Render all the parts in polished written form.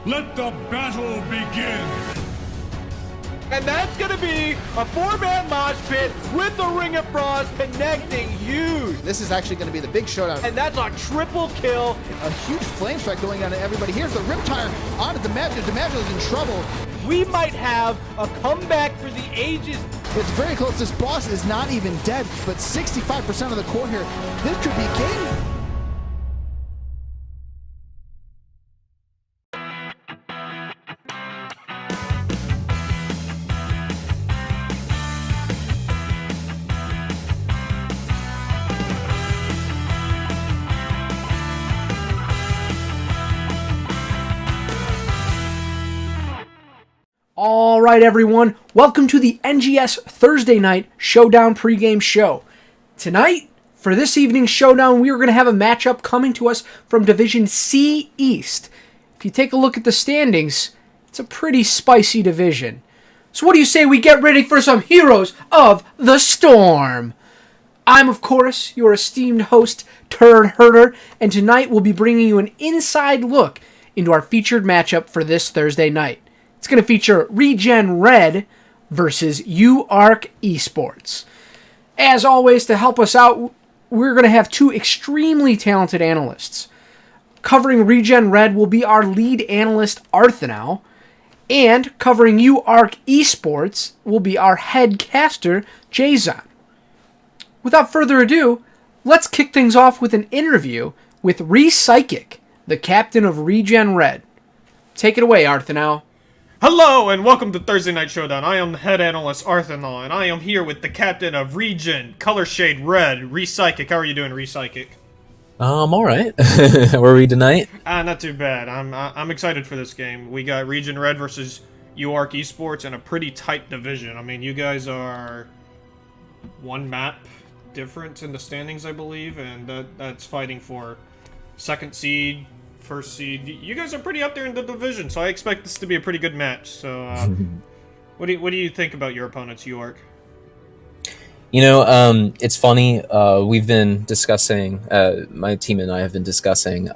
Let the battle begin! And that's going to be a 4-man mosh pit with the Ring of Frost connecting huge. This is actually going to be the big showdown. And that's a triple kill. A huge flame strike going on to everybody. Here's the Riptire onto DiMaggio. DiMaggio is in trouble. We might have a comeback for the ages. It's very close. This boss is not even dead, but 65% of the core here. This could be game. All right, everyone. Welcome to the NGS Thursday night Showdown pregame show. Tonight, for this evening's Showdown, we are going to have a matchup coming to us from Division C East. If you take a look at the standings, it's a pretty spicy division. So what do you say we get ready for some Heroes of the Storm? I'm, of course, your esteemed host, Turd Herder, and tonight we'll be bringing you an inside look into our featured matchup for this Thursday night. It's going to feature ReGen Red versus UARK Esports. As always, to help us out, we're going to have two extremely talented analysts. Covering ReGen Red will be our lead analyst, Arthanow, and covering UARK Esports will be our head caster, Jason. Without further ado, let's kick things off with an interview with RePsychic, the captain of ReGen Red. Take it away, Arthanow. Hello and welcome to Thursday Night Showdown. I am the head analyst Arthanaw, and I am here with the captain of ReGen, Color Shade Red, RePsychic. How are you doing, RePsychic? All right. How are we tonight? Not too bad. I'm excited for this game. We got ReGen Red versus UARK Esports in a pretty tight division. I mean, you guys are one map difference in the standings, I believe, and that's fighting for second seed. First seed. You guys are pretty up there in the division, so I expect this to be a pretty good match. So, what do you think about your opponents, UARK? You know, it's funny. We've been discussing. My team and I have been discussing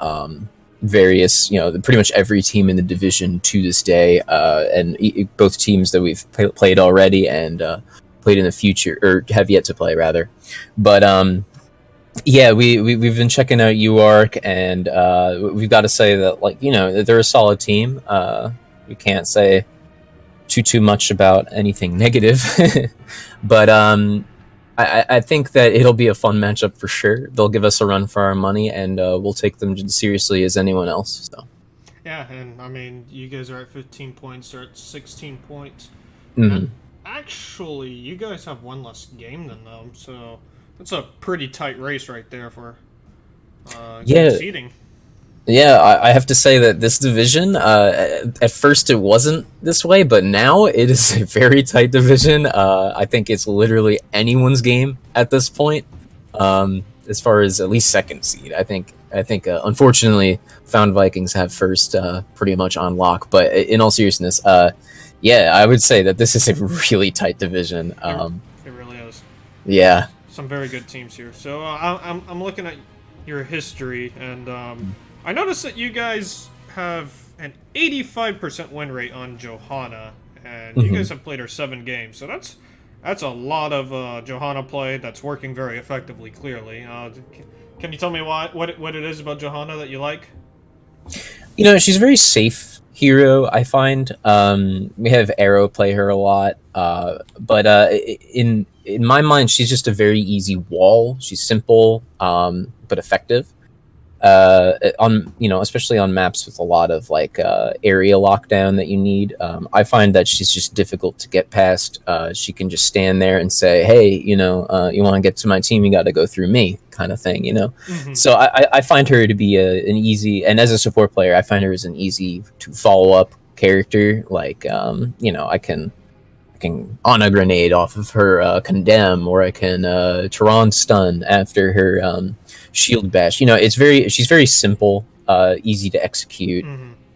various, pretty much every team in the division to this day, and both teams that we've played already and played in the future, or have yet to play, rather. But yeah, we've been checking out UARK, and we've got to say that, they're a solid team. We can't say too much about anything negative, but I think that it'll be a fun matchup for sure. They'll give us a run for our money, and we'll take them as seriously as anyone else. So. Yeah, and I mean, you guys are at 15 points, they're at 16 points. Mm-hmm. And actually, you guys have one less game than them, so that's a pretty tight race right there for seeding. Yeah, I have to say that this division, at first it wasn't this way, but now it is a very tight division. I think it's literally anyone's game at this point, as far as at least second seed. I think unfortunately, Found Vikings have first pretty much on lock. But in all seriousness, yeah, I would say that this is a really tight division. It really is. Yeah. Some very good teams here. So I'm looking at your history, and I noticed that you guys have an 85% win rate on Johanna, and you guys have played her 7 games. So that's a lot of Johanna play that's working very effectively. Clearly, can you tell me what it is about Johanna that you like? She's a very safe hero, I find. We have Arrow play her a lot, but in my mind, she's just a very easy wall. She's simple, but effective. Especially on maps with a lot of area lockdown that you need. I find that she's just difficult to get past. She can just stand there and say, "Hey, you want to get to my team, you got to go through me," kind of thing. So I find her to be an easy, and as a support player, I find her as an easy to follow up character. I can on a grenade off of her condemn, or I can Tehran stun after her shield bash. She's very simple, easy to execute.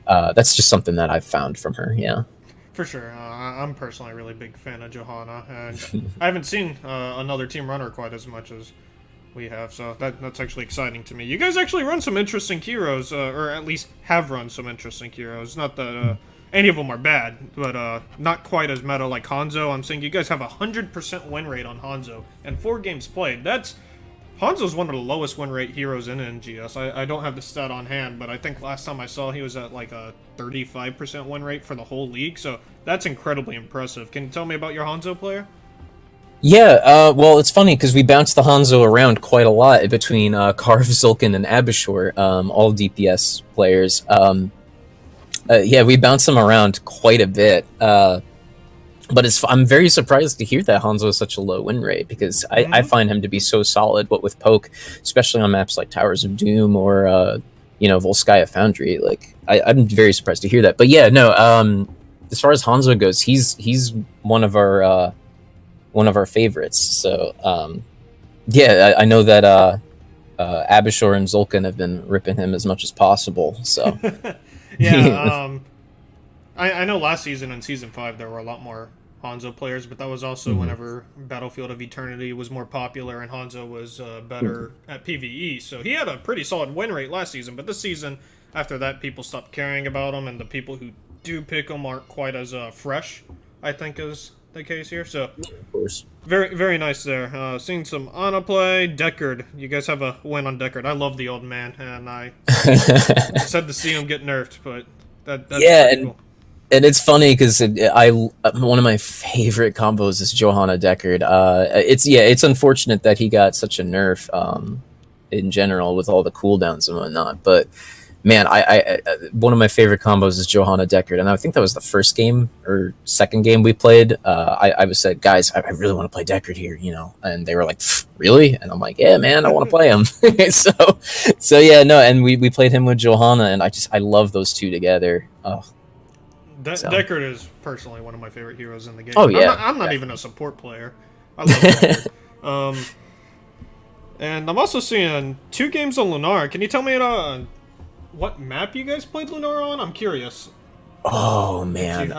That's just something that I've found from her. Yeah, for sure. I'm personally a really big fan of Johanna, and I haven't seen another team runner quite as much as we have, so that's actually exciting to me. You guys actually run some interesting heroes, or at least have run some interesting heroes. Not that any of them are bad, but not quite as meta like Hanzo. I'm saying you guys have 100% win rate on Hanzo, and 4 games played. Hanzo's one of the lowest win rate heroes in NGS. I don't have the stat on hand, but I think last time I saw he was at like a 35% win rate for the whole league, so that's incredibly impressive. Can you tell me about your Hanzo player? Yeah, well, it's funny because we bounced the Hanzo around quite a lot between Karv, Zulkin, and Abishur, all DPS players. Yeah, we bounced them around quite a bit. But I'm very surprised to hear that Hanzo is such a low win rate, because I find him to be so solid, what with Poke, especially on maps like Towers of Doom or, Volskaya Foundry. Like, I'm very surprised to hear that. But yeah, no, as far as Hanzo goes, he's one of our favorites. So, yeah, I know that Abishur and Zulkin have been ripping him as much as possible. So, yeah, I know last season and Season 5 there were a lot more Hanzo players, but that was also whenever Battlefield of Eternity was more popular and Hanzo was better at PvE. So he had a pretty solid win rate last season, but this season, after that, people stopped caring about him, and the people who do pick him aren't quite as fresh, I think is the case here. So, of course. Very, very nice there. Seeing some Ana play. Deckard. You guys have a win on Deckard. I love the old man, and I sad to see him get nerfed, but that's cool. And it's funny because one of my favorite combos is Johanna Deckard. It's unfortunate that he got such a nerf in general with all the cooldowns and whatnot. But man, I one of my favorite combos is Johanna Deckard, and I think that was the first game or second game we played. I was said, guys, I really want to play Deckard here, and they were like, really? And I'm like, yeah, man, I want to play him. so yeah, no, and we played him with Johanna, and I love those two together. Oh. Deckard is personally one of my favorite heroes in the game. Oh yeah, I'm not even a support player. I love Deckard. And I'm also seeing 2 games on Lunara. Can you tell me what map you guys played Lunara on? I'm curious. Oh man,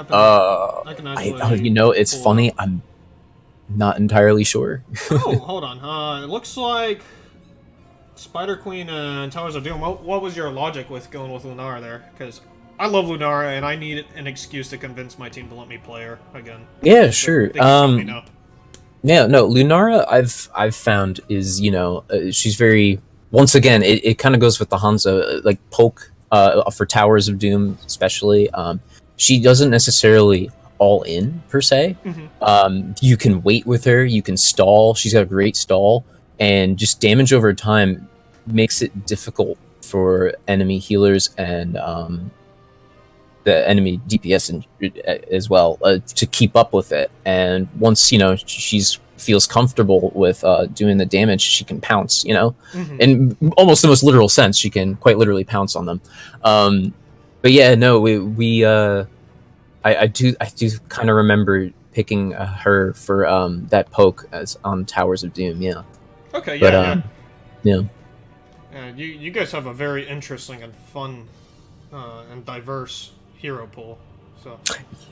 it's funny. I'm not entirely sure. Oh, hold on. It looks like Spider Queen and Towers of Doom. What was your logic with going with Lunara there? Because I love Lunara, and I need an excuse to convince my team to let me play her again. Yeah, sure. Yeah, no, Lunara I've found is, she's very, once again, it kind of goes with the Hanzo, like Poke, for Towers of Doom especially. She doesn't necessarily all in, per se. You can wait with her, you can stall, she's got a great stall, and just damage over time makes it difficult for enemy healers and the enemy DPS as well to keep up with it. And once she's feels comfortable with doing the damage, she can pounce. In almost the most literal sense, she can quite literally pounce on them. But yeah, no, I do kind of remember picking her for that Poke as on Towers of Doom. Yeah. Okay. Yeah. Yeah. You guys have a very interesting and fun and diverse hero pool. So.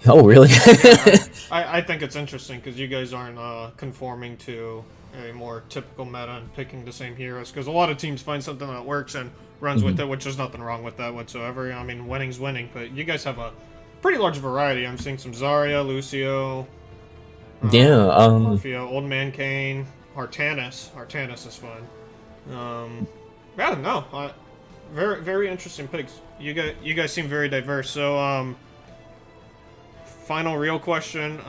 Oh, really? I think it's interesting because you guys aren't conforming to a more typical meta and picking the same heroes. Because a lot of teams find something that works and runs with it, which there's nothing wrong with that whatsoever. I mean, winning's winning, but you guys have a pretty large variety. I'm seeing some Zarya, Lucio, Morphia, Old Man Kane, Artanis. Artanis is fun. I don't know. Very, very interesting picks. You guys seem very diverse. So, final real question.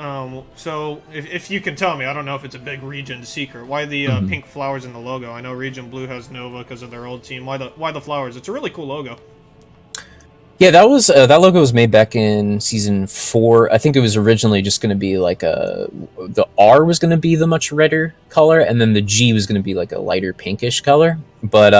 So, if you can tell me, I don't know if it's a big ReGen secret. Why the pink flowers in the logo? I know ReGen Blue has Nova because of their old team. Why the flowers? It's a really cool logo. Yeah, that was that logo was made back in Season 4. I think it was originally just going to be like the R was going to be the much redder color, and then the G was going to be like a lighter pinkish color. But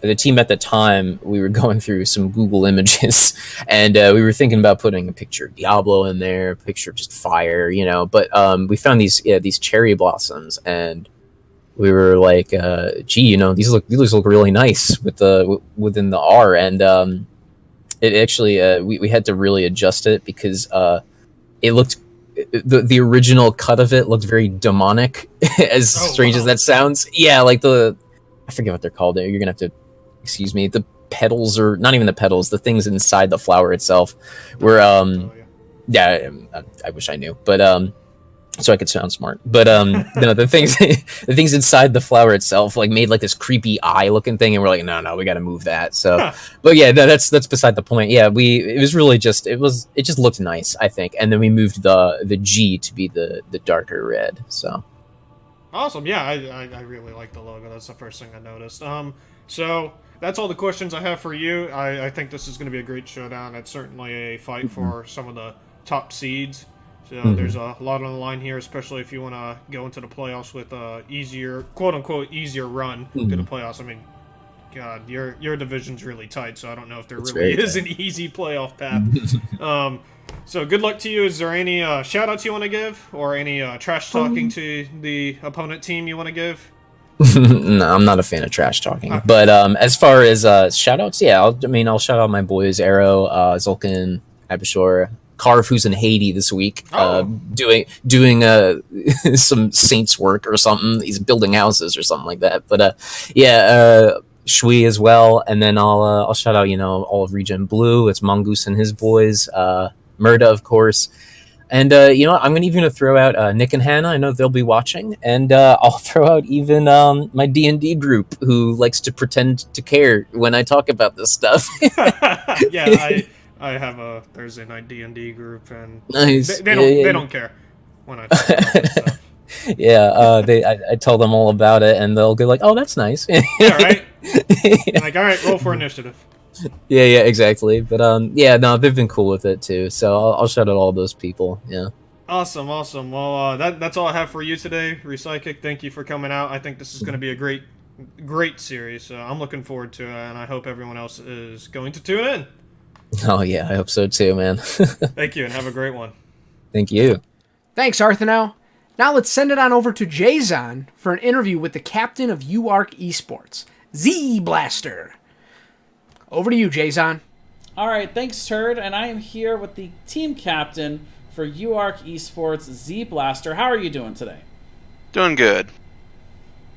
the team at the time, we were going through some Google images, and we were thinking about putting a picture of Diablo in there, a picture of just fire, But we found these cherry blossoms, and we were like, gee, these look really nice within the R, and it actually we had to really adjust it because it looked the original cut of it looked very demonic, as strange as that sounds. Yeah, like I forget what they're called. You're gonna have to excuse me. The petals, or not even the petals, the things inside the flower itself, were yeah. I wish I knew, but so I could sound smart. But no, the things inside the flower itself like made like this creepy eye looking thing, and we're like, no, we got to move that. So, but yeah, that's beside the point. Yeah, it was really just it just looked nice, I think, and then we moved the G to be the darker red. So awesome. Yeah, I really like the logo. That's the first thing I noticed. So that's all the questions I have for you. I think this is going to be a great showdown. It's certainly a fight for some of the top seeds. So there's a lot on the line here, especially if you want to go into the playoffs with a easier, quote-unquote, easier run to the playoffs. I mean, God, your division's really tight, so I don't know if there really is an easy playoff path. So good luck to you. Is there any shout-outs you want to give, or any trash talking to the opponent team you want to give? No, I'm not a fan of trash talking. But as far as shout-outs, yeah, I'll shout out my boys, Arrow, Zulkin, Abishor, Carve, who's in Haiti this week, doing some Saints work or something. He's building houses or something like that. But Shui as well, and then I'll shout out all of ReGen Blue. It's Mongoose and his boys, Murda, of course, and I'm gonna throw out Nick and Hannah. I know they'll be watching, and I'll throw out even my D&D group who likes to pretend to care when I talk about this stuff. Yeah, I have a Thursday night D&D group, and nice. They don't care when I talk about this stuff. Yeah, I tell them all about it, and they'll go like, "Oh, that's nice." Yeah, right. Like, all right, roll for initiative. Yeah, exactly. But no, they've been cool with it too. So I'll shout out all those people. Yeah. Awesome. Well, that's all I have for you today, Recyclic. Thank you for coming out. I think this is going to be a great series. So I'm looking forward to it, and I hope everyone else is going to tune in. Oh yeah, I hope so too, man. Thank you, and have a great one. Thank you. Thanks, Arthanow. Now let's send it on over to Jason for an interview with the captain of UARK Esports, Z Blaster. Over to you, Jason. All right, thanks, Turd, and I am here with the team captain for UARK Esports, Z Blaster. How are you doing today? Doing good.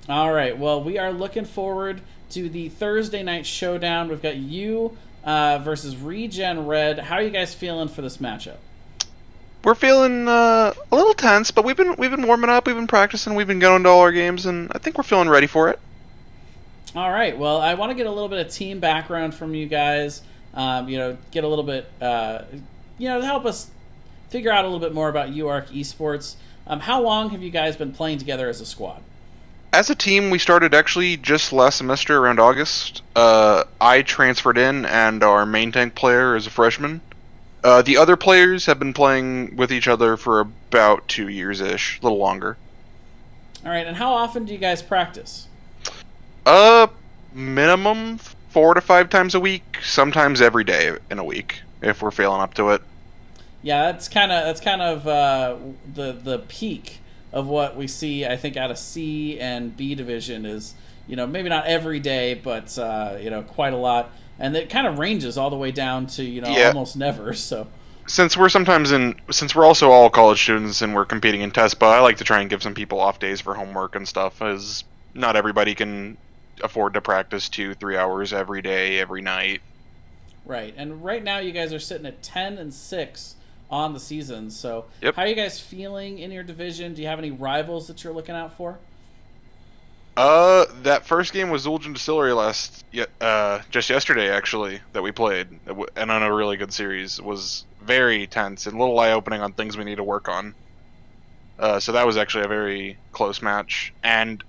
All right, well, we are looking forward to the Thursday night showdown. We've got you versus ReGen Red. How are you guys feeling for this matchup? We're feeling a little tense, but we've been warming up, we've been practicing, we've been going to all our games, and I think we're feeling ready for it. All right. Well, I want to get a little bit of team background from you guys. Get a little bit, to help us figure out a little bit more about UARK Esports. How long have you guys been playing together as a squad? As a team, we started actually just last semester around August. I transferred in, and our main tank player is a freshman. The other players have been playing with each other for about 2 years-ish, a little longer. All right, and how often do you guys practice? Minimum 4 to 5 times a week, sometimes every day in a week, if we're feeling up to it. Yeah, that's kind of the peak of what we see, I think, out of C and B division is, maybe not every day, but quite a lot. And it kind of ranges all the way down to, almost never. So since we're also all college students and we're competing in TESPA, I like to try and give some people off days for homework and stuff, as not everybody can afford to practice 2-3 hours every day, every night. Right. And right now you guys are sitting at 10-6 on the season. So yep. How are you guys feeling in your division? Do you have any rivals that you're looking out for? That first game was Zul'jin Distillery just yesterday, actually, that we played, and on a really good series. It was very tense and a little eye-opening on things we need to work on. So that was actually a very close match, and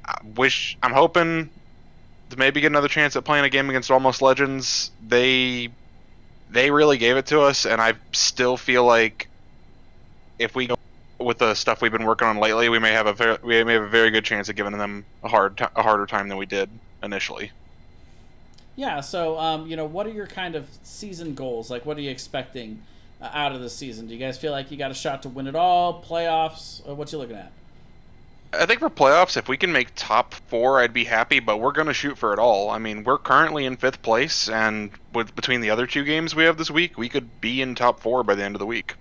I'm hoping to maybe get another chance at playing a game against Almost Legends. They really gave it to us, and I still feel like if we go with the stuff we've been working on lately, we may have a very good chance of giving them a harder time than we did initially. Yeah. So, what are your kind of season goals? Like, what are you expecting out of the season? Do you guys feel like you got a shot to win it all, playoffs? Or what you looking at? I think for playoffs, if we can make top 4, I'd be happy, but we're going to shoot for it all. I mean, we're currently in 5th place, and between the other 2 games we have this week, we could be in top 4 by the end of the week.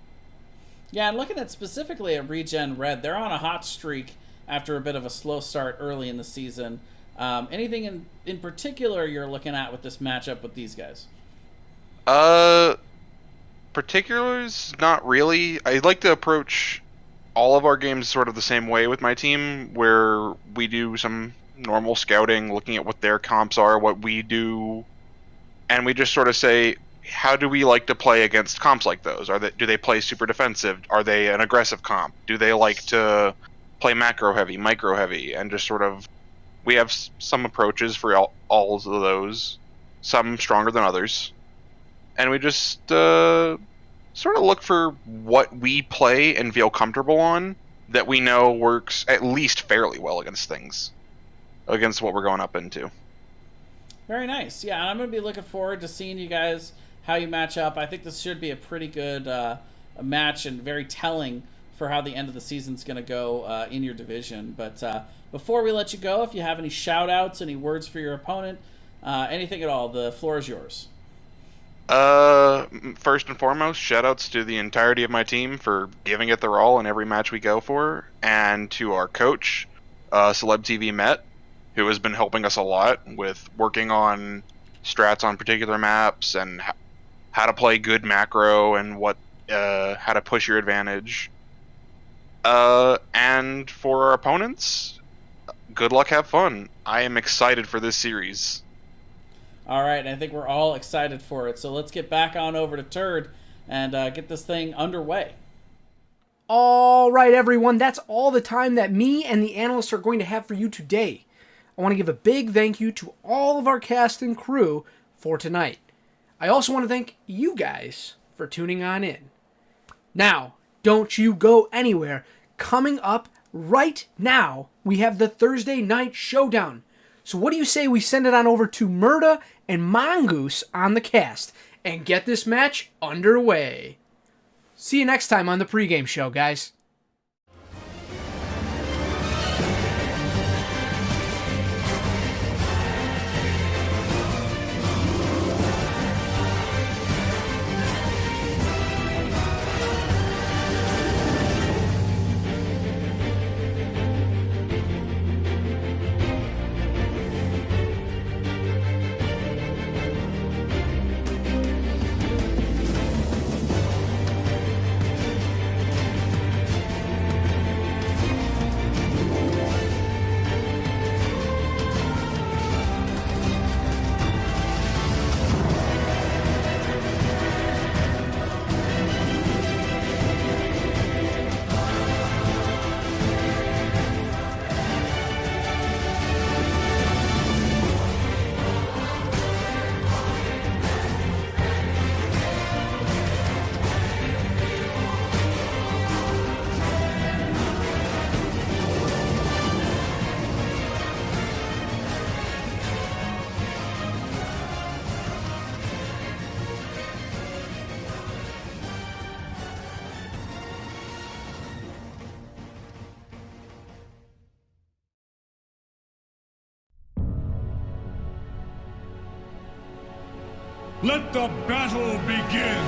Yeah, and looking at specifically at ReGen Red, they're on a hot streak after a bit of a slow start early in the season. Anything in particular you're looking at with this matchup with these guys? Particulars, not really. I like to approach all of our games sort of the same way with my team, where we do some normal scouting, looking at what their comps are, what we do, and we just sort of say, how do we like to play against comps like those? Do they play super defensive? Are they an aggressive comp? Do they like to play macro heavy, micro heavy, and just sort of, we have some approaches for all of those, some stronger than others, and we just sort of look for what we play and feel comfortable on that we know works at least fairly well against what we're going up into. Very nice. Yeah, and I'm going to be looking forward to seeing you guys, how you match up. I think this should be a pretty good match and very telling for how the end of the season's going to go in your division. But before we let you go, if you have any shout-outs, any words for your opponent, anything at all, the floor is yours. First and foremost, shout-outs to the entirety of my team for giving it their all in every match we go for, and to our coach, Celeb TV Met, who has been helping us a lot with working on strats on particular maps and how to play good macro and how to push your advantage. And for our opponents, good luck, have fun. I am excited for this series. All right, I think we're all excited for it. So let's get back on over to Turd and get this thing underway. All right, everyone, that's all the time that me and the analysts are going to have for you today. I want to give a big thank you to all of our cast and crew for tonight. I also want to thank you guys for tuning on in. Now, don't you go anywhere. Coming up right now, we have the Thursday Night Showdown. So what do you say we send it on over to Murda and Mongoose on the cast and get this match underway? See you next time on the pregame show, guys. Let the battle begin!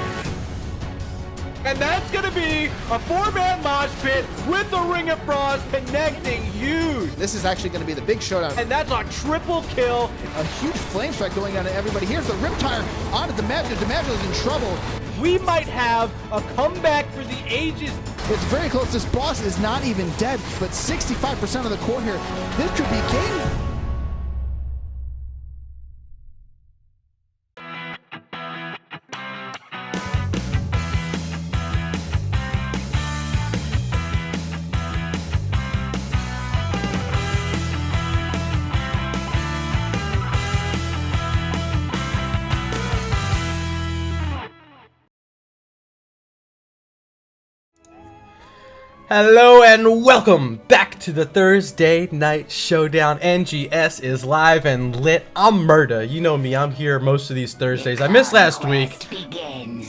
And that's going to be a 4-man mosh pit with the Ring of Frost connecting huge. This is actually going to be the big showdown. And that's a triple kill. A huge flame strike going on to everybody. Here's the Riptire onto DiMaggio. DiMaggio's in trouble. We might have a comeback for the ages. It's very close. This boss is not even dead, but 65% of the core here. This could be game. Hello and welcome back to the Thursday Night Showdown. NGS is live and lit. I'm Murda. You know me, I'm here most of these Thursdays. I missed last week,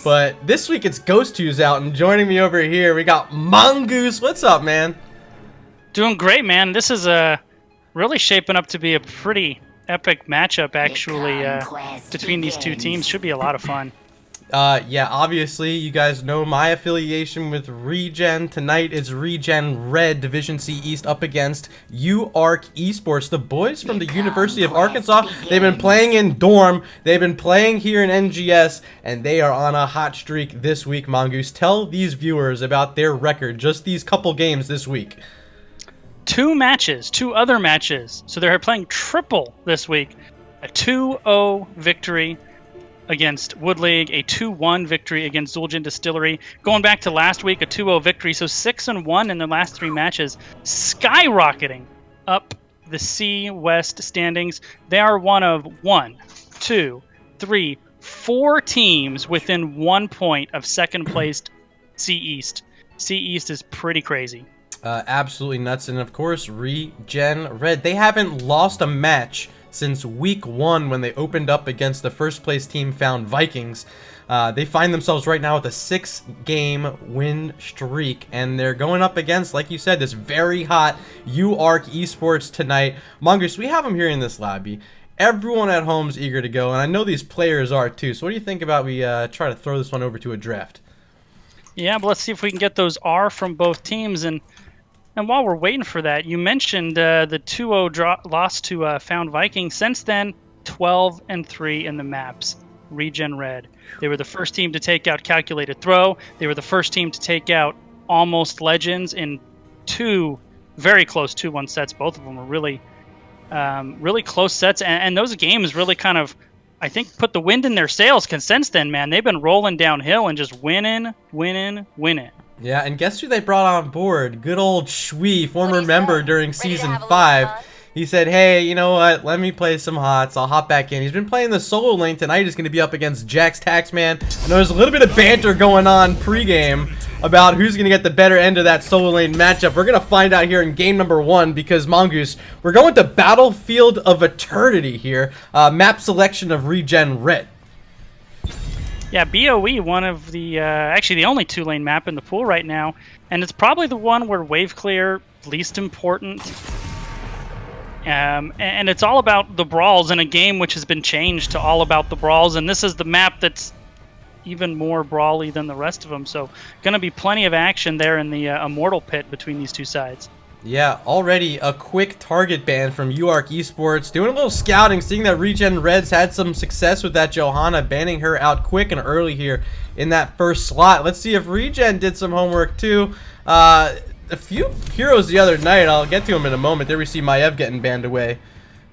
but this week it's Ghost Who's out, and joining me over here we got Mongoose. What's up, man? Doing great, man. This is really shaping up to be a pretty epic matchup, actually, between these two teams. Should be a lot of fun. Yeah, obviously, you guys know my affiliation with ReGen. Tonight is ReGen Red Division C East up against UARK Esports. The boys from the University of Arkansas, they've been playing in Dorm, they've been playing here in NGS, and they are on a hot streak this week, Mongoose. Tell these viewers about their record, just these couple games this week. 2 matches, 2 other matches. So they're playing triple this week. A 2-0 victory against Wood League, a 2-1 victory against Zul'jin Distillery. Going back to last week, a 2-0 victory. So 6-1 in their last 3 matches, skyrocketing up the C West standings. They are one of 1, 2, 3, 4 teams within 1 point of second placed C East. C East is pretty crazy. Absolutely nuts. And of course, ReGen Red, they haven't lost a match since week 1 when they opened up against the first place team found Vikings. They find themselves right now with a 6-game win streak, and they're going up against, like you said, this very hot UARK Esports tonight. Mongoose, we have them here in this lobby. Everyone at home's eager to go, and I know these players are too. So what do you think about we try to throw this one over to a draft? Yeah, but let's see if we can get those R from both teams. And while we're waiting for that, you mentioned the 2-0 loss to Found Viking. Since then, 12-3 in the maps. ReGen Red. They were the first team to take out Calculated Throw. They were the first team to take out Almost Legends in 2 very close 2-1 sets. Both of them were really, really close sets. And those games really kind of, I think, put the wind in their sails. Because since then, man, they've been rolling downhill and just winning. Yeah, and guess who they brought on board? Good old Shui, former member during Season 5. He said, hey, you know what? Let me play some HOTS. I'll hop back in. He's been playing the solo lane tonight. He's going to be up against Jax Taxman. I know there's a little bit of banter going on pregame about who's going to get the better end of that solo lane matchup. We're going to find out here in game number 1 because, Mongoose, we're going to Battlefield of Eternity here. Map selection of ReGen Red. Yeah, BOE, one of the, actually the only 2-lane map in the pool right now, and it's probably the one where wave clear, least important, and it's all about the brawls in a game which has been changed to all about the brawls, and this is the map that's even more brawly than the rest of them, so going to be plenty of action there in the Immortal Pit between these two sides. Yeah, already a quick target ban from UARK Esports. Doing a little scouting, seeing that ReGen Reds had some success with that Johanna, banning her out quick and early here in that first slot. Let's see if ReGen did some homework too. A few heroes the other night, I'll get to them in a moment. There we see Maev getting banned away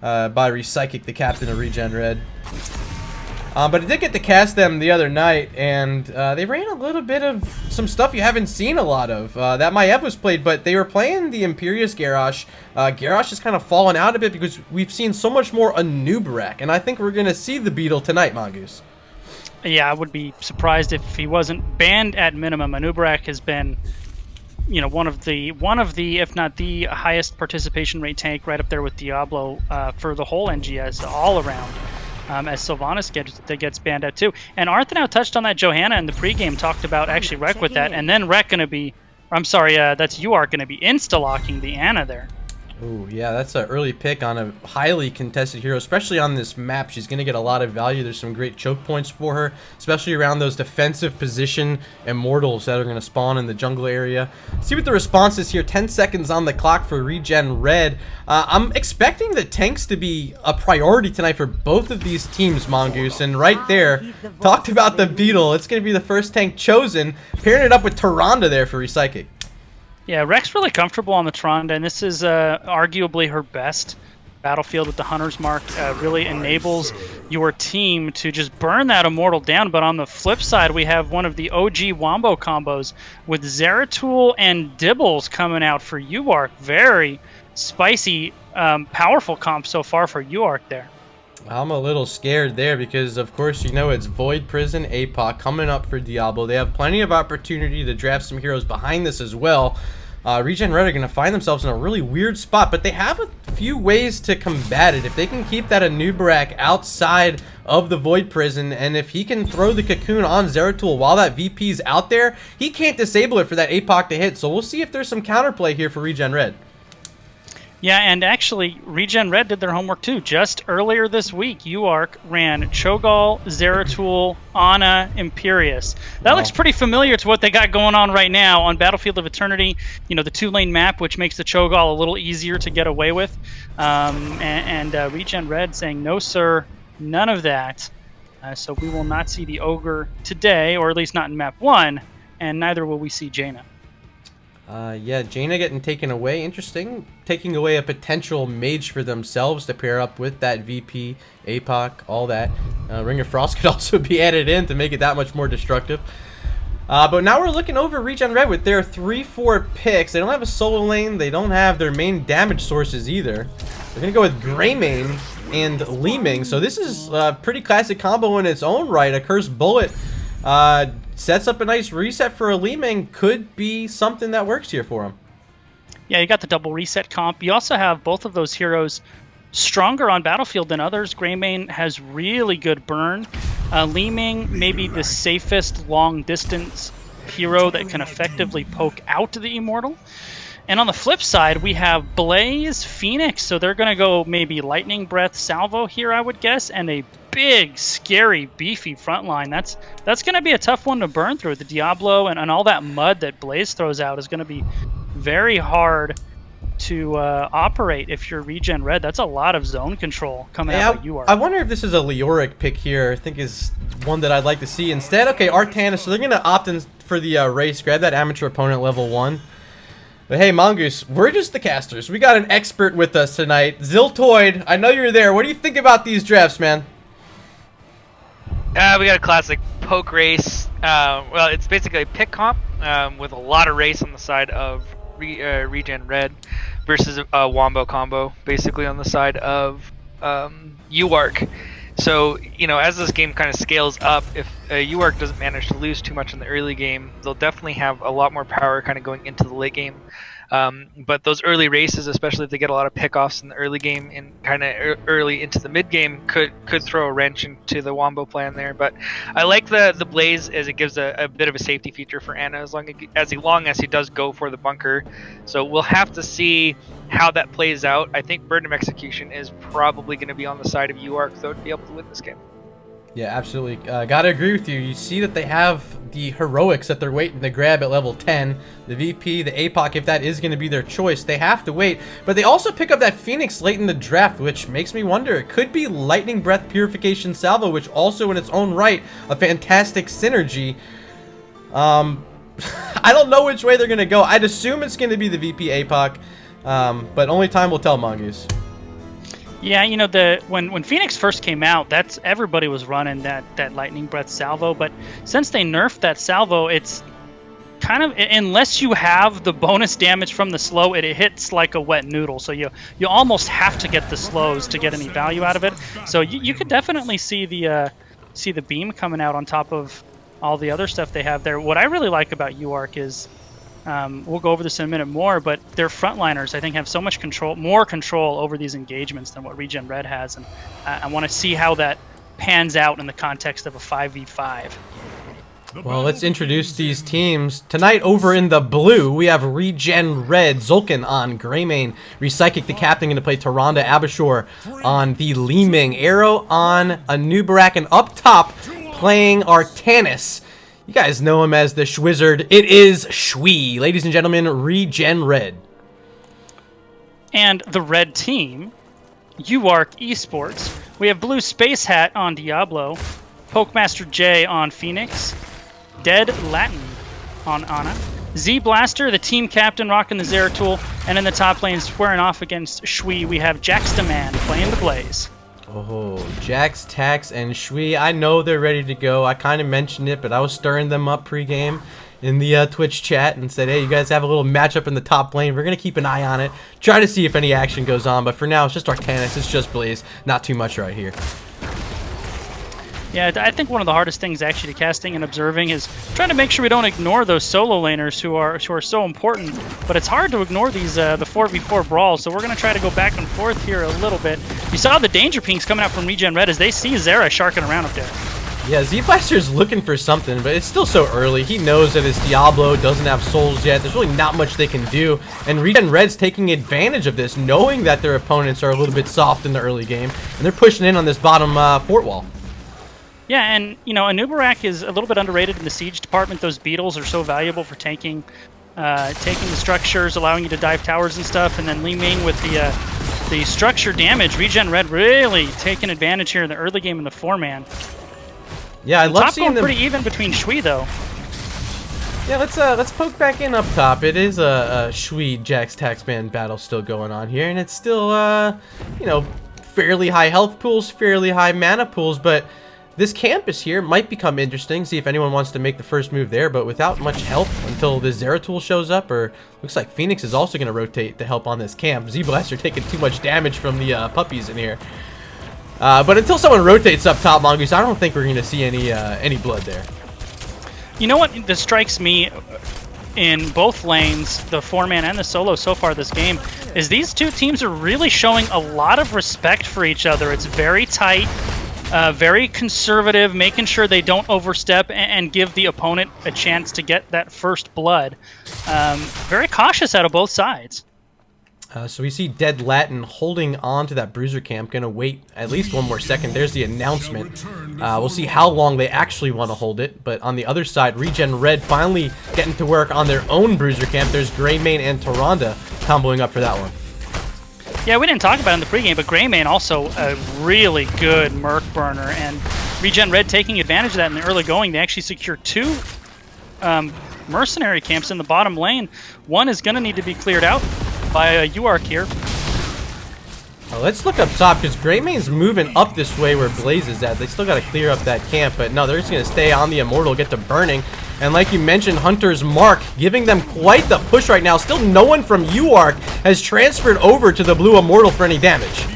by Repsychic, the captain of ReGen Red. But I did get to cast them the other night, and they ran a little bit of some stuff you haven't seen a lot of. That Maev was played, but they were playing the Imperious Garrosh. Garrosh has kind of fallen out a bit because we've seen so much more Anubarak, and I think we're going to see the Beetle tonight, Mongoose. Yeah, I would be surprised if he wasn't banned at minimum. Anubarak has been, you know, one of the, if not the highest participation rate tank, right up there with Diablo for the whole NGS all around. As Sylvanas gets banned out too. And Arthur touched on that Johanna in the pregame, talked about actually Rek with that, and then Rek gonna be, I'm sorry, that's UARK gonna be insta-locking the Ana there. Oh, yeah, that's an early pick on a highly contested hero, especially on this map. She's going to get a lot of value. There's some great choke points for her, especially around those defensive position immortals that are going to spawn in the jungle area. See what the response is here. 10 seconds on the clock for ReGen Red. I'm expecting the tanks to be a priority tonight for both of these teams, Mongoose. And right there, talked about the Beetle. It's going to be the first tank chosen, pairing it up with Tyrande there for Repsychic. Yeah, Rek's really comfortable on the Tyrande, and this is arguably her best battlefield with the Hunter's Mark. Really enables your team to just burn that Immortal down. But on the flip side, we have one of the OG Wombo combos with Zeratul and Dibbles coming out for UARK. Very spicy, powerful comp so far for UARK there. I'm a little scared there because, of course, you know it's Void Prison APOC coming up for Diablo. They have plenty of opportunity to draft some heroes behind this as well. ReGen Red are going to find themselves in a really weird spot, but they have a few ways to combat it. If they can keep that Anubarak outside of the Void Prison, and if he can throw the Cocoon on Zeratul while that VP's out there, he can't disable it for that APOC to hit. So we'll see if there's some counterplay here for ReGen Red. Yeah, and actually, ReGen Red did their homework too. Just earlier this week, UARK ran Cho'Gall, Zeratul, Ana, Imperius. That looks pretty familiar to what they got going on right now on Battlefield of Eternity. You know, the 2-lane map, which makes the Cho'Gall a little easier to get away with. And ReGen Red saying, no, sir, none of that. So we will not see the Ogre today, or at least not in map 1, and neither will we see Jaina. Yeah, Jaina getting taken away. Interesting. Taking away a potential mage for themselves to pair up with that VP, APOC, all that. Ring of Frost could also be added in to make it that much more destructive. But now we're looking over ReGen Red with their 3-4 picks. They don't have a solo lane. They don't have their main damage sources either. They're going to go with Greymane and Li Ming. So this is a pretty classic combo in its own right. A Cursed Bullet sets up a nice reset for a Li Ming. Could be something that works here for him. Yeah, you got the double reset comp. You also have both of those heroes stronger on Battlefield than others. Greymane has really good burn. Li Ming maybe the safest long distance hero that can effectively poke out the Immortal. And on the flip side, we have Blaze, Phoenix, so they're going to go maybe Lightning Breath Salvo here, I would guess, and a big, scary, beefy front line. That's going to be a tough one to burn through. The Diablo and all that mud that Blaze throws out is going to be very hard to operate if you're ReGen Red. That's a lot of zone control coming out of UARK. I wonder if this is a Leoric pick here. I think is one that I'd like to see. Instead, okay, Artanis, so they're going to opt in for the race, grab that amateur opponent level 1. But hey, Mongoose, we're just the casters. We got an expert with us tonight. Ziltoid, I know you're there. What do you think about these drafts, man? We got a classic poke race. Well, it's basically a pick comp with a lot of race on the side of ReGen Red versus a Wombo combo, basically on the side of UARK. So, you know, as this game kind of scales up, if UARK doesn't manage to lose too much in the early game, they'll definitely have a lot more power kind of going into the late game. But those early races, especially if they get a lot of pickoffs in the early game and kind of early into the mid game, could throw a wrench into the Wombo plan there. But I like the Blaze as it gives a bit of a safety feature for Ana as long as he does go for the bunker. So we'll have to see how that plays out. I think Burden of Execution is probably going to be on the side of UARK, though, to be able to win this game. Yeah, absolutely. Gotta agree with you. You see that they have the heroics that they're waiting to grab at level 10. The VP, the APOC, if that is going to be their choice, they have to wait. But they also pick up that Phoenix late in the draft, which makes me wonder. It could be Lightning Breath Purification Salvo, which also in its own right, a fantastic synergy. I don't know which way they're going to go. I'd assume it's going to be the VP APOC, but only time will tell, Mongoose. Yeah, you know, when Phoenix first came out, everybody was running that Lightning Breath Salvo, but since they nerfed that Salvo, it's kind of, unless you have the bonus damage from the slow, it hits like a wet noodle. So you almost have to get the slows to get any value out of it. So you could definitely see the beam coming out on top of all the other stuff they have there. What I really like about UARK is, we'll go over this in a minute more, but their frontliners, I think, have so much more control over these engagements than what ReGen Red has, and I want to see how that pans out in the context of a 5v5. Well, let's introduce these teams. Tonight, over in the blue, we have ReGen Red, Zulkin on Greymane, Recyclic the captain, going to play Tyrande Abashur on the Li Ming, Arrow on Anubarak, and up top, playing Artanis. You guys know him as the Schwizard. It is Shui. Ladies and gentlemen, ReGen Red. And the red team, UARK Esports. We have Blue Space Hat on Diablo, Pokemaster J on Phoenix, Dead Latin on Ana, Z Blaster, the team captain, rocking the Zeratul, and in the top lane, squaring off against Shui, we have Jaxtaman playing the Blaze. Oh, Jax, Tax, and Shui. I know they're ready to go. I kind of mentioned it, but I was stirring them up pre-game in the Twitch chat and said, hey, you guys have a little matchup in the top lane. We're going to keep an eye on it. Try to see if any action goes on, but for now, it's just Artanis. It's just Blaze. Not too much right here. Yeah, I think one of the hardest things actually to casting and observing is trying to make sure we don't ignore those solo laners who are so important. But it's hard to ignore these the 4v4 brawls, so we're going to try to go back and forth here a little bit. You saw the danger pings coming out from ReGen Red as they see Zera sharking around up there. Yeah, Z-Blaster's looking for something, but it's still so early. He knows that his Diablo doesn't have souls yet. There's really not much they can do. And ReGen Red's taking advantage of this, knowing that their opponents are a little bit soft in the early game. And they're pushing in on this bottom fort wall. Yeah, and, you know, a UARK is a little bit underrated in the siege department. Those beetles are so valuable for taking the structures, allowing you to dive towers and stuff. And then Li Ming with the structure damage. ReGen Red really taking advantage here in the early game in the 4-man. Yeah, I love seeing them pretty even between Shui though. Yeah, let's poke back in up top. It is a Shui Jax Taxman battle still going on here, and it's still you know, fairly high health pools, fairly high mana pools, but this campus here might become interesting. See if anyone wants to make the first move there, but without much help until the Zeratul shows up, or looks like Phoenix is also going to rotate to help on this camp. Z-Blaster taking too much damage from the puppies in here. But until someone rotates up top, Mongoose, I don't think we're going to see any blood there. You know what that strikes me in both lanes, the 4-man and the solo so far this game, is these two teams are really showing a lot of respect for each other. It's very tight, very conservative, making sure they don't overstep and give the opponent a chance to get that first blood. Very cautious out of both sides. So we see Dead Latin holding on to that bruiser camp, gonna wait at least one more second. There's the announcement. We'll see how long they actually want to hold it, but on the other side, ReGen Red finally getting to work on their own bruiser camp. There's Greymane and Tyrande comboing up for that one. Yeah, we didn't talk about it in the pregame, but Greymane also a really good Merc burner, and ReGen Red taking advantage of that in the early going. They actually secure 2 mercenary camps in the bottom lane. One is gonna need to be cleared out by a UARK here. Let's look up top, because Greymane's moving up this way where Blaze is at. They still got to clear up that camp, but no, they're just going to stay on the Immortal, get to burning. And like you mentioned, Hunter's Mark giving them quite the push right now. Still no one from UARK has transferred over to the Blue Immortal for any damage.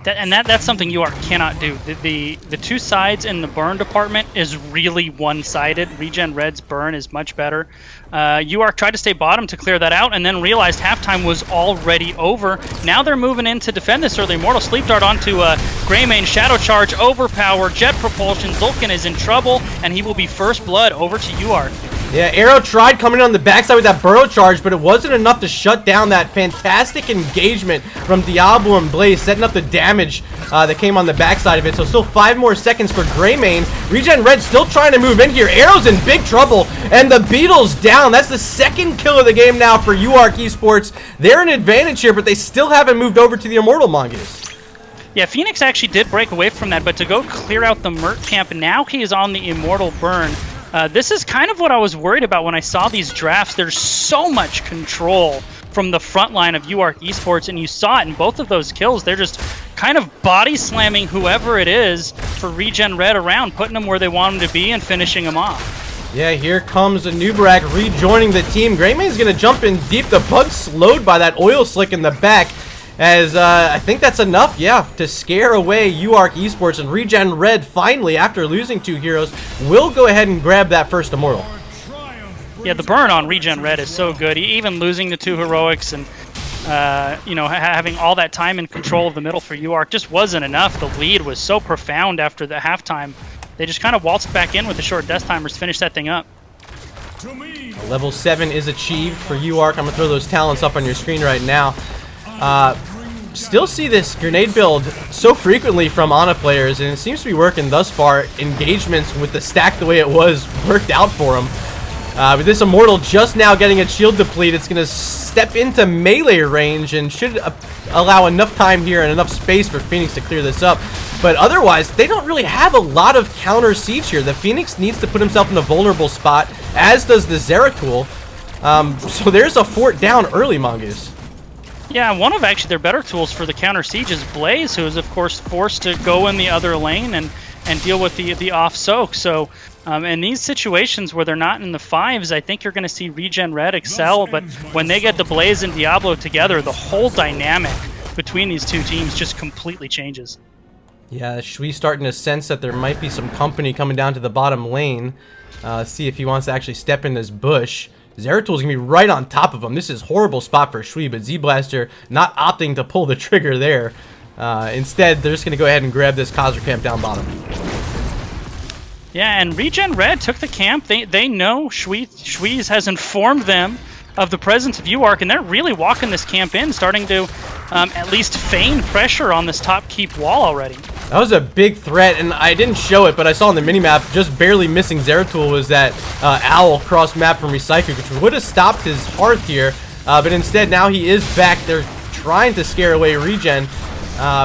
That's something UARK cannot do. The two sides in the burn department is really one-sided. ReGen Red's burn is much better. UARK tried to stay bottom to clear that out and then realized halftime was already over. Now they're moving in to defend this early Immortal. Sleep Dart onto Greymane, Shadow Charge, Overpower, Jet Propulsion. Zulkin is in trouble, and he will be first blood over to UARK. Yeah, Arrow tried coming on the backside with that Burrow Charge, but it wasn't enough to shut down that fantastic engagement from Diablo and Blaze, setting up the damage that came on the backside of it. So still 5 more seconds for Greymane. ReGen Red still trying to move in here. Arrow's in big trouble, and the Beetle's down. That's the second kill of the game now for UARK Esports. They're in advantage here, but they still haven't moved over to the Immortal Mongoose. Yeah, Phoenix actually did break away from that, but to go clear out the Merc camp, now he is on the Immortal burn. This is kind of what I was worried about when I saw these drafts. There's so much control from the front line of UARK Esports, and you saw it in both of those kills. They're just kind of body slamming whoever it is for ReGen Red around, putting them where they want them to be and finishing them off. Yeah, here comes a UARK rejoining the team. Greymane's going to jump in deep. The bug slowed by that oil slick in the back. As I think that's enough, yeah, to scare away UARK Esports, and ReGen Red finally, after losing 2 heroes, will go ahead and grab that first Immortal. Yeah, the burn on ReGen Red is so good. Even losing the 2 heroics and you know, having all that time and control of the middle for UARK just wasn't enough. The lead was so profound after the halftime. They just kind of waltzed back in with the short death timers to finish that thing up. Level 7 is achieved for UARK. I'm going to throw those talents up on your screen right now. Still see this grenade build so frequently from Ana players, and it seems to be working thus far. Engagements with the stack the way it was worked out for them. With this Immortal just now getting a shield deplete, it's going to step into melee range and should allow enough time here and enough space for Phoenix to clear this up. But otherwise, they don't really have a lot of counter siege here. The Phoenix needs to put himself in a vulnerable spot, as does the Zeratul. So there's a fort down early, Mongoose. Yeah, one of actually their better tools for the counter siege is Blaze, who is of course forced to go in the other lane and deal with the off soak. So in these situations where they're not in the 5s, I think you're going to see ReGen Red excel. But when they get the Blaze and Diablo together, the whole dynamic between these two teams just completely changes. Yeah, Shui starting to sense that there might be some company coming down to the bottom lane. See if he wants to actually step in this bush. Zeratul's gonna be right on top of him. This is a horrible spot for Shui, but Z-Blaster not opting to pull the trigger there. Instead, they're just gonna go ahead and grab this Khazra camp down bottom. Yeah, and ReGen Red took the camp. They know Schweez has informed them of the presence of UARK, and they're really walking this camp in, starting to at least feign pressure on this top keep wall already. That was a big threat, and I didn't show it, but I saw on the minimap, just barely missing Zeratul was that Owl cross map from Recycle, which would have stopped his Hearth here, but instead now he is back. They're trying to scare away ReGen,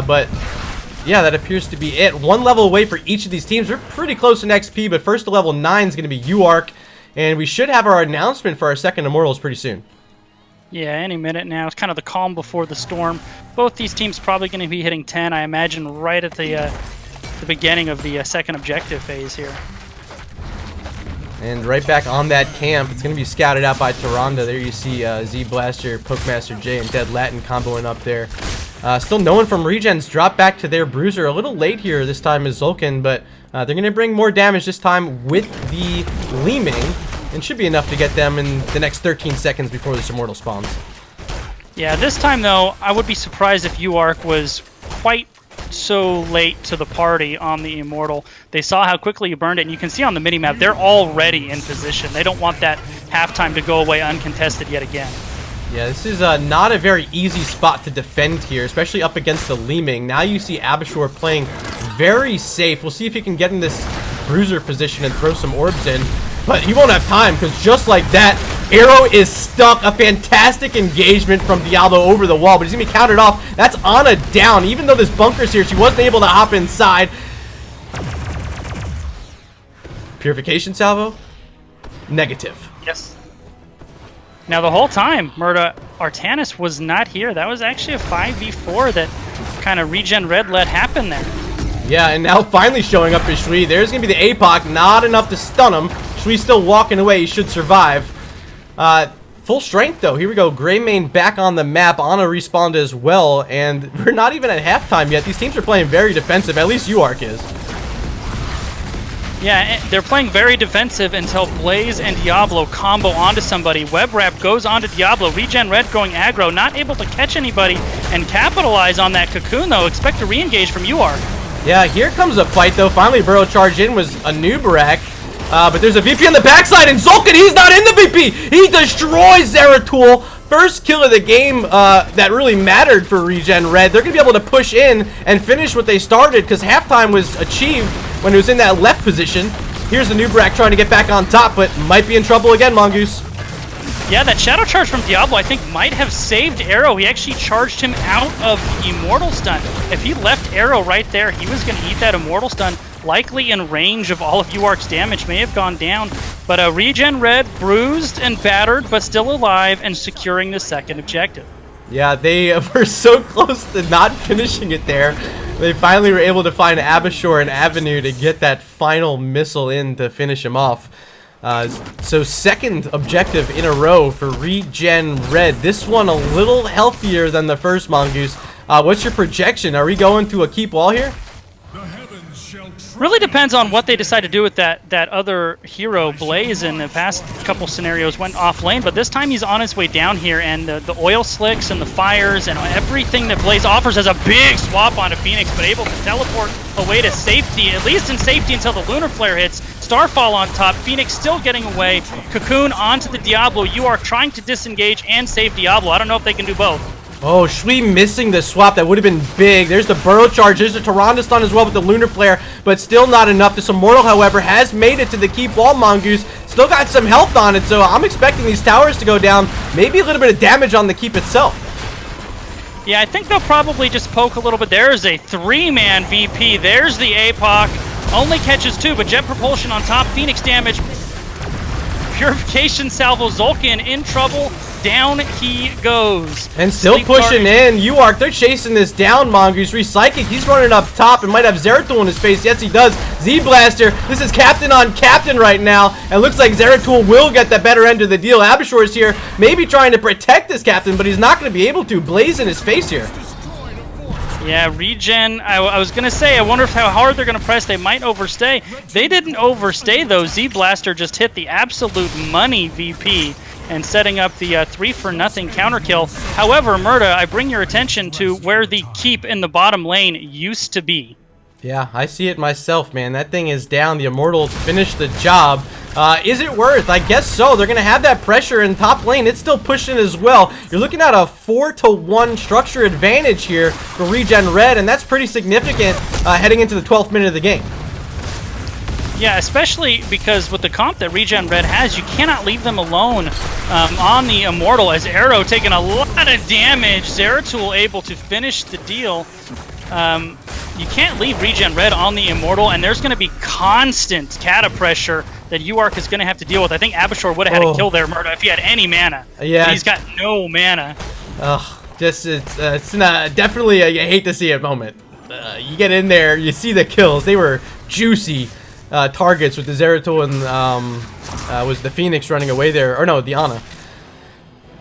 but yeah, that appears to be it. One level away for each of these teams. We're pretty close in XP, but first to level 9 is going to be UARK, and we should have our announcement for our second Immortals pretty soon. Yeah, any minute now. It's kind of the calm before the storm. Both these teams probably going to be hitting 10, I imagine, right at the beginning of the second objective phase here. And right back on that camp, it's going to be scouted out by Tyrande. There you see Z Blaster, Pokemaster J, and Dead Latin comboing up there. Still no one from ReGen's dropped back to their Bruiser. A little late here this time is Zulkin, but they're going to bring more damage this time with the Gleaming, and should be enough to get them in the next 13 seconds before this Immortal spawns. Yeah, this time though, I would be surprised if UARK was quite so late to the party on the Immortal. They saw how quickly you burned it, and you can see on the minimap, they're already in position. They don't want that halftime to go away uncontested yet again. Yeah, this is not a very easy spot to defend here, especially up against the Leeming. Now you see Abashur playing very safe. We'll see if he can get in this Bruiser position and throw some orbs in. But he won't have time, because just like that, Arrow is stuck. A fantastic engagement from Diablo over the wall, but he's going to be countered off. That's Ana down. Even though this bunker's here, she wasn't able to hop inside. Purification salvo? Negative. Yes. Now the whole time, Murda, Artanis was not here. That was actually a 5v4 that kind of ReGen Red let happen there. Yeah, and now finally showing up is Shui. There's going to be the APOC, not enough to stun him. Shui's still walking away. He should survive. Full strength, though. Here we go. Greymane back on the map. Ana respawned as well, and we're not even at halftime yet. These teams are playing very defensive. At least UARK is. Yeah, they're playing very defensive until Blaze and Diablo combo onto somebody. Web Wrap goes onto Diablo. ReGen Red going aggro, not able to catch anybody and capitalize on that cocoon, though. Expect a re-engage from UARK. Yeah, here comes a fight, though. Finally, Burrow charge in was a new Barak. But there's a VP on the backside, and Zulkin, he's not in the VP! He destroys Zeratul. First kill of the game that really mattered for ReGen Red. They're going to be able to push in and finish what they started, because halftime was achieved when it was in that left position. Here's the new Barak trying to get back on top, but might be in trouble again, Mongoose. Yeah, that Shadow Charge from Diablo, I think, might have saved Arrow. He actually charged him out of Immortal Stun. If he left Arrow right there, he was going to eat that Immortal Stun, likely in range of all of UARK's damage, may have gone down. But ReGen Red, bruised and battered, but still alive and securing the second objective. Yeah, they were so close to not finishing it there. They finally were able to find Abashur and Avenue to get that final missile in to finish him off. So second objective in a row for ReGen Red. This one a little healthier than the first, Mongoose. What's your projection? Are we going to a keep wall here? Really depends on what they decide to do with that other hero, Blaze. In the past couple scenarios went off lane, but this time he's on his way down here, and the oil slicks and the fires and everything that Blaze offers as a big swap onto Phoenix, but able to teleport away to safety, at least in safety until the Lunar Flare hits. Starfall on top, Phoenix still getting away. Cocoon onto the Diablo. UARK trying to disengage and save Diablo. I don't know if they can do both. Oh, Shui missing the swap. That would have been big. There's the Burrow Charge. There's the Tyrande stun as well with the Lunar Flare, but still not enough. This Immortal, however, has made it to the keep wall, Mongoose. Still got some health on it, so I'm expecting these towers to go down. Maybe a little bit of damage on the keep itself. Yeah, I think they'll probably just poke a little bit. There's a 3-man VP. There's the APOC. Only catches 2, but Jet Propulsion on top. Phoenix damage. Purification salvo. Zulkin in trouble. Down he goes. And still pushing in. UARK, they're chasing this down, Mongoose. Recycling, he's running up top and might have Zeratul in his face. Yes, he does. Z-Blaster, this is captain on captain right now. And looks like Zeratul will get the better end of the deal. Abashur is here, maybe trying to protect this captain, but he's not going to be able to. Blaze in his face here. Yeah, ReGen, I was going to say, I wonder how hard they're going to press. They might overstay. They didn't overstay, though. Z-Blaster just hit the absolute money VP and setting up the 3-for-0 counter kill. However, Murda, I bring your attention to where the keep in the bottom lane used to be. Yeah, I see it myself, man. That thing is down. The Immortals finished the job. Is it worth? I guess so. They're going to have that pressure in top lane. It's still pushing as well. You're looking at a 4-to-1 structure advantage here for ReGen Red, and that's pretty significant heading into the 12th minute of the game. Yeah, especially because with the comp that ReGen Red has, you cannot leave them alone on the Immortal, as Arrow taking a lot of damage. Zeratul able to finish the deal. You can't leave ReGen Red on the Immortal, and there's going to be constant cata pressure that UARK is going to have to deal with. I think Abashore would have had a kill there, Murda, if he had any mana. Yeah. But he's got no mana. It's not, definitely a hate to see it moment. You get in there, you see the kills. They were juicy targets with the Zeratul and was the Phoenix running away there. Or no, Diana.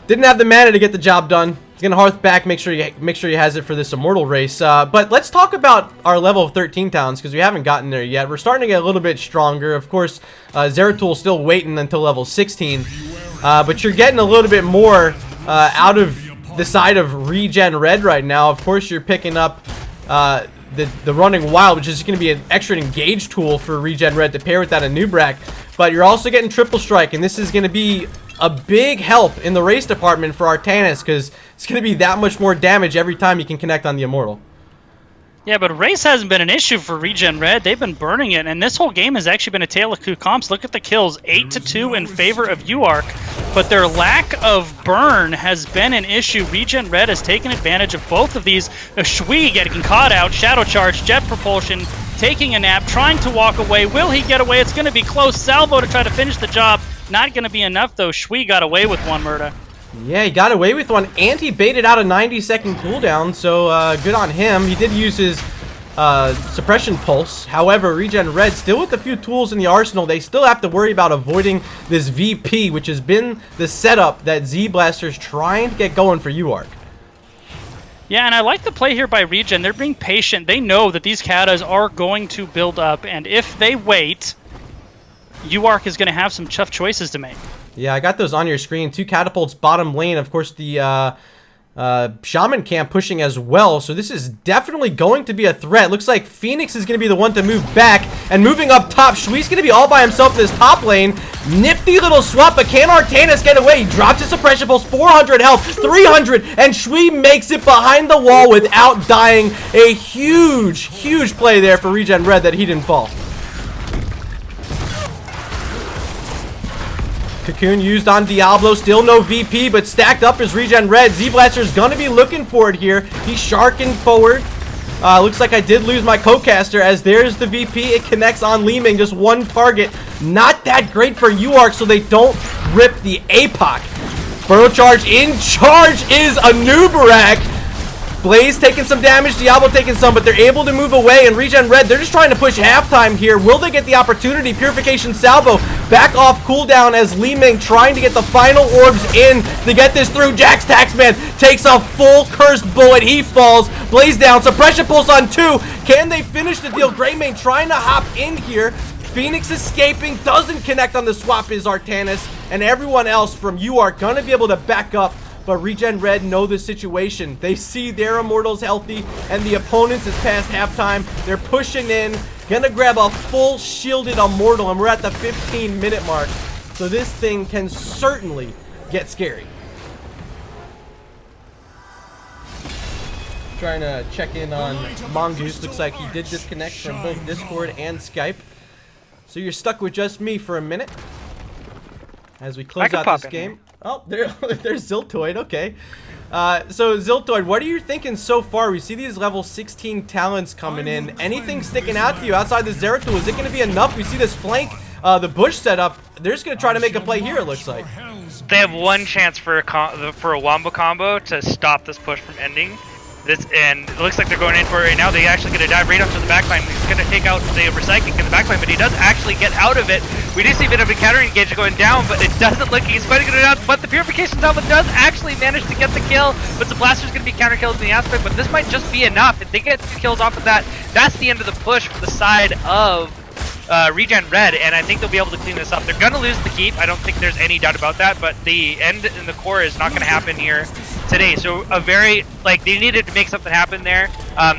Didn't have the mana to get the job done. He's gonna hearth back, make sure he has it for this Immortal race. But let's talk about our level 13 towns, because we haven't gotten there yet. We're starting to get a little bit stronger. Of course, Zeratul's still waiting until level 16. But you're getting a little bit more out of the side of ReGen Red right now. Of course, you're picking up the Running Wild, which is going to be an extra engage tool for ReGen Red to pair with that Anubrak. But you're also getting Triple Strike, and this is going to be a big help in the race department for Artanis, because it's going to be that much more damage every time you can connect on the Immortal. Yeah, but race hasn't been an issue for ReGen Red. They've been burning it, and this whole game has actually been a tale of two comps. Look at the kills, 8-2 in favor of UARK, but their lack of burn has been an issue. ReGen Red has taken advantage of both of these. Shui getting caught out, Shadow Charge, Jet Propulsion, taking a nap, trying to walk away. Will he get away? It's going to be close. Salvo to try to finish the job. Not going to be enough, though. Shui got away with one, Murda. Yeah, he got away with one, and he baited out a 90-second cooldown, so good on him. He did use his suppression pulse. However, ReGen Red, still with a few tools in the arsenal, they still have to worry about avoiding this VP, which has been the setup that Z-Blaster's trying to get going for UARK. Yeah, and I like the play here by ReGen. They're being patient. They know that these katas are going to build up, and if they wait, UARK is going to have some tough choices to make. Yeah, I got those on your screen. 2 catapults bottom lane. Of course, the Shaman camp pushing as well. So this is definitely going to be a threat. Looks like Phoenix is going to be the one to move back. And moving up top, Shui's going to be all by himself in this top lane. Nifty little swap, but can Artanis get away? He drops his suppression pulse, 400 health, 300, and Shui makes it behind the wall without dying. A huge, huge play there for ReGen Red that he didn't fall. Cocoon used on Diablo, still no VP, but stacked up is ReGen Red. Z-Blaster's gonna be looking for it here. He's sharking forward. Looks like I did lose my co-caster, as there's the VP. It connects on Li Ming, just one target. Not that great for UARK, so they don't rip the APOC. Burrow Charge in charge is Anubrak. Blaze taking some damage, Diablo taking some, but they're able to move away, and ReGen Red, they're just trying to push halftime here. Will they get the opportunity? Purification Salvo back off cooldown as Li Ming trying to get the final orbs in to get this through. Jax Taxman takes a full cursed bullet. He falls. Blaze down. Suppression Pulse on 2. Can they finish the deal? Greymane trying to hop in here. Phoenix escaping. Doesn't connect on the swap is Artanis, and everyone else from UARK gonna be able to back up. But ReGen Red know the situation. They see their Immortals healthy, and the opponents is past halftime. They're pushing in, gonna grab a full shielded Immortal, and we're at the 15-minute mark. So this thing can certainly get scary. Trying to check in on Mongoose. Looks like he did disconnect from both Discord and Skype. So you're stuck with just me for a minute as we close out this game. Oh, there's Ziltoid, okay. So Ziltoid, what are you thinking so far? We see these level 16 talents coming in. Anything sticking out to you outside the Zeratul? Is it going to be enough? We see this flank, the bush setup. They're just going to try to make a play here, it looks like. They have one chance for a wombo combo to stop this push from ending. And it looks like they're going in for it right now. They're actually going to dive right up to the backline. He's going to take out the recycling in the backline, but he does actually get out of it. We do see a bit of a counter engage going down, but it doesn't look he's fighting it out. But the Purification Salvo does actually manage to get the kill, but the Blaster's going to be counter killed in the aspect, but this might just be enough. If they get 2 kills off of that, that's the end of the push for the side of ReGen Red, and I think they'll be able to clean this up. They're going to lose the keep. I don't think there's any doubt about that, but the end in the core is not going to happen here. today. So a very, like, they needed to make something happen there.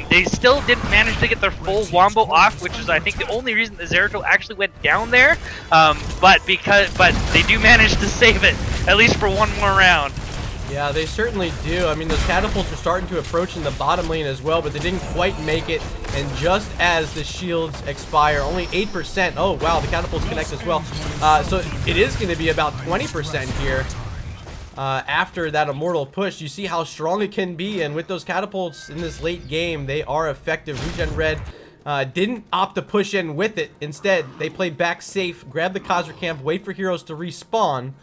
They still didn't manage to get their full wombo off, which is, I think, the only reason the Zeratul actually went down there. But they do manage to save it, at least for one more round. Yeah, they certainly do. I mean, those catapults are starting to approach in the bottom lane as well, but they didn't quite make it. And just as the shields expire, only 8%. Oh, wow, the catapults connect as well. So it is going to be about 20% here. After that immortal push, you see how strong it can be, and with those catapults in this late game, they are effective. ReGen Red didn't opt to push in with it. Instead, they played back safe, grab the Khazra camp, wait for heroes to respawn,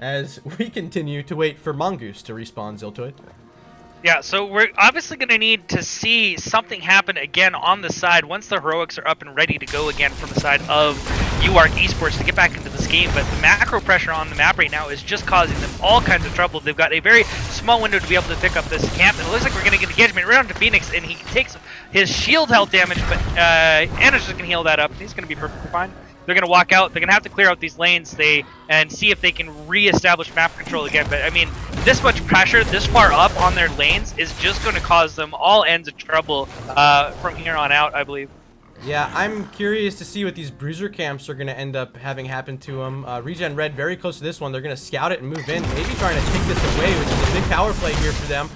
as we continue to wait for Mongoose to respawn, Ziltoid. Yeah, so we're obviously going to need to see something happen again on the side once the heroics are up and ready to go again from the side of UARK Esports to get back into this game. But the macro pressure on the map right now is just causing them all kinds of trouble. They've got a very small window to be able to pick up this camp, and it looks like we're going to get engagement right onto Phoenix, and he takes his shield health damage, but Anna's just going to heal that up. He's going to be perfectly fine. They're going to walk out. They're going to have to clear out these lanes and see if they can re-establish map control again. But, I mean, this much pressure this far up on their lanes is just going to cause them all ends of trouble from here on out, I believe. Yeah, I'm curious to see what these bruiser camps are going to end up having happen to them. ReGen Red very close to this one. They're going to scout it and move in, maybe trying to take this away, which is a big power play here for them.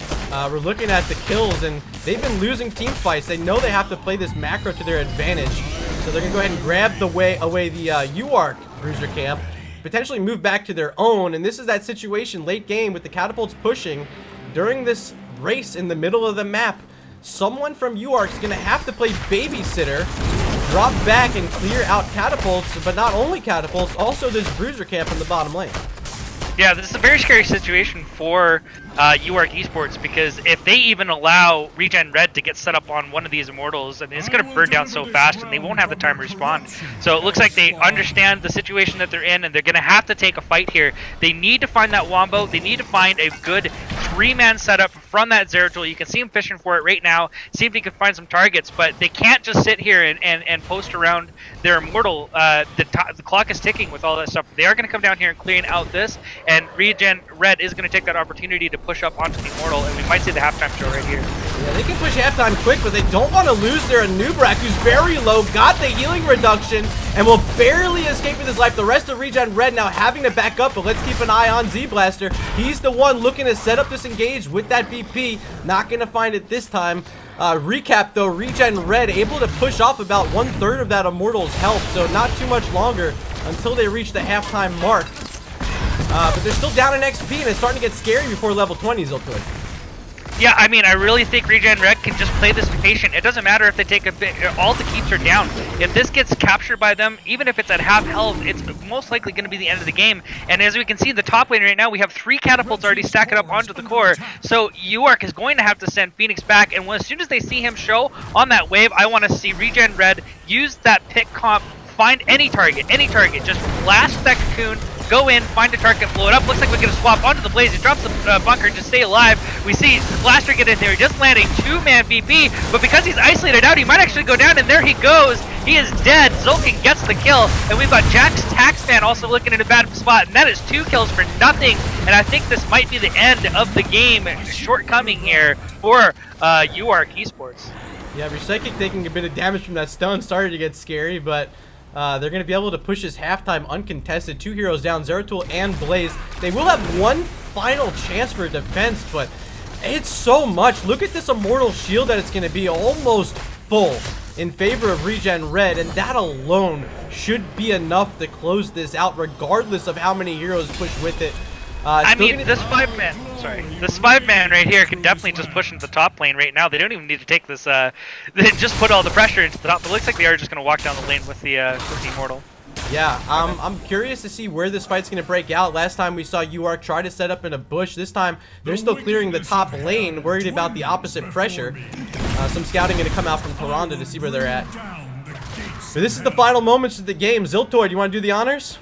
We're looking at the kills, and they've been losing team fights. They know they have to play this macro to their advantage. So they're going to go ahead and grab away the UARK bruiser camp, potentially move back to their own. And this is that situation late game with the catapults pushing during this race in the middle of the map. Someone from UARK is going to have to play babysitter, drop back and clear out catapults, but not only catapults, also this bruiser camp in the bottom lane. Yeah, this is a very scary situation for UARK Esports, because if they even allow ReGen Red to get set up on one of these immortals, I mean, it's going to burn down so fast and they won't have the time to respond. So it looks like they understand the situation that they're in, and they're going to have to take a fight here. They need to find that wombo. They need to find a good three-man setup from that Zeratul. You can see him fishing for it right now, see if he can find some targets, but they can't just sit here and post around their immortal. The clock is ticking with all that stuff. They are going to come down here and clean out this, and ReGen Red is going to take that opportunity to push up onto the immortal, and we might see the halftime show right here. Yeah, they can push halftime quick, but they don't want to lose their Anubrak, who's very low, got the healing reduction, and will barely escape with his life. The rest of ReGen Red now having to back up, but let's keep an eye on Z-Blaster. He's the one looking to set up this engage with that VP. Not going to find it this time. Recap though, ReGen Red able to push off about 1/3 of that Immortal's health, so not too much longer until they reach the halftime mark. But they're still down in XP, and it's starting to get scary before level 20s, Ziltoid. Yeah, I mean, I really think ReGen Red can just play this patient. It doesn't matter if they take a bit, all the keeps are down. If this gets captured by them, even if it's at half health, it's most likely going to be the end of the game. And as we can see in the top lane right now, we have 3 catapults already stacking up onto the core. So UARK is going to have to send Phoenix back, and as soon as they see him show on that wave, I want to see ReGen Red use that pick comp, find any target, just blast that cocoon, go in, find a target, blow it up. Looks like we're going to swap onto the Blaze. He drops the bunker to stay alive. We see Blaster get in there, just landing 2-man VP, but because he's isolated out, he might actually go down, and there he goes. He is dead. Zulkin gets the kill, and we've got Jack's Taxman also looking in a bad spot, and that is 2 kills for nothing, and I think this might be the end of the game. Shortcoming here for UARK Esports. Yeah, Psychic taking a bit of damage from that stun started to get scary, but they're going to be able to push this halftime uncontested. 2 heroes down, Zeratul and Blaze. They will have one final chance for defense, but it's so much. Look at this Immortal shield that it's going to be almost full in favor of ReGen Red, and that alone should be enough to close this out, regardless of how many heroes push with it. I mean, this 5-man right here can definitely just push into the top lane right now. They don't even need to take this, they just put all the pressure into the top. But it looks like they are just going to walk down the lane with the Immortal. Yeah, I'm curious to see where this fight's going to break out. Last time we saw UARK try to set up in a bush. This time, they're still clearing the top lane, worried about the opposite pressure. Some scouting going to come out from Tyrande to see where they're at. But this is the final moments of the game. Ziltoid, you want to do the honors?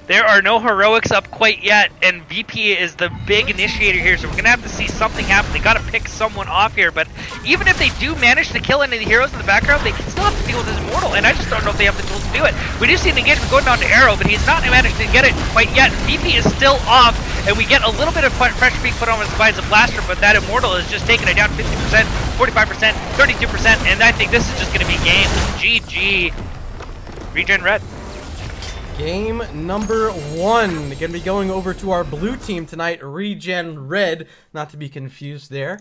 There are no heroics up quite yet, and VP is the big initiator here, so we're going to have to see something happen. They got to pick someone off here. But even if they do manage to kill any of the heroes in the background, they can still have to deal with his Immortal, and I just don't know if they have the tools to do it. We do see an engagement going down to Arrow, but he's not managed to get it quite yet. VP is still off, and we get a little bit of pressure being put on by the Blaster, but that Immortal is just taking it down 50%, 45%, 32%, and I think this is just going to be game. GG. ReGen Red. Game number 1. Going to be going over to our blue team tonight, ReGen Red, not to be confused there.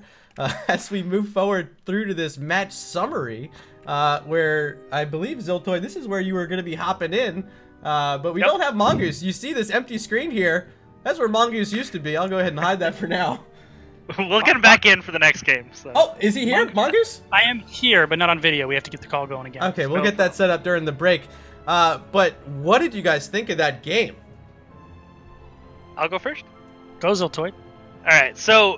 As we move forward through to this match summary, where I believe, Ziltoid, this is where you were going to be hopping in, but we don't have Mongoose. You see this empty screen here? That's where Mongoose used to be. I'll go ahead and hide that for now. We'll get him back in for the next game. So. Oh, is he here, Mongoose? I am here, but not on video. We have to get the call going again. Okay, we'll get that set up during the break. But what did you guys think of that game? I'll go first. Go, Ziltoid. Alright, so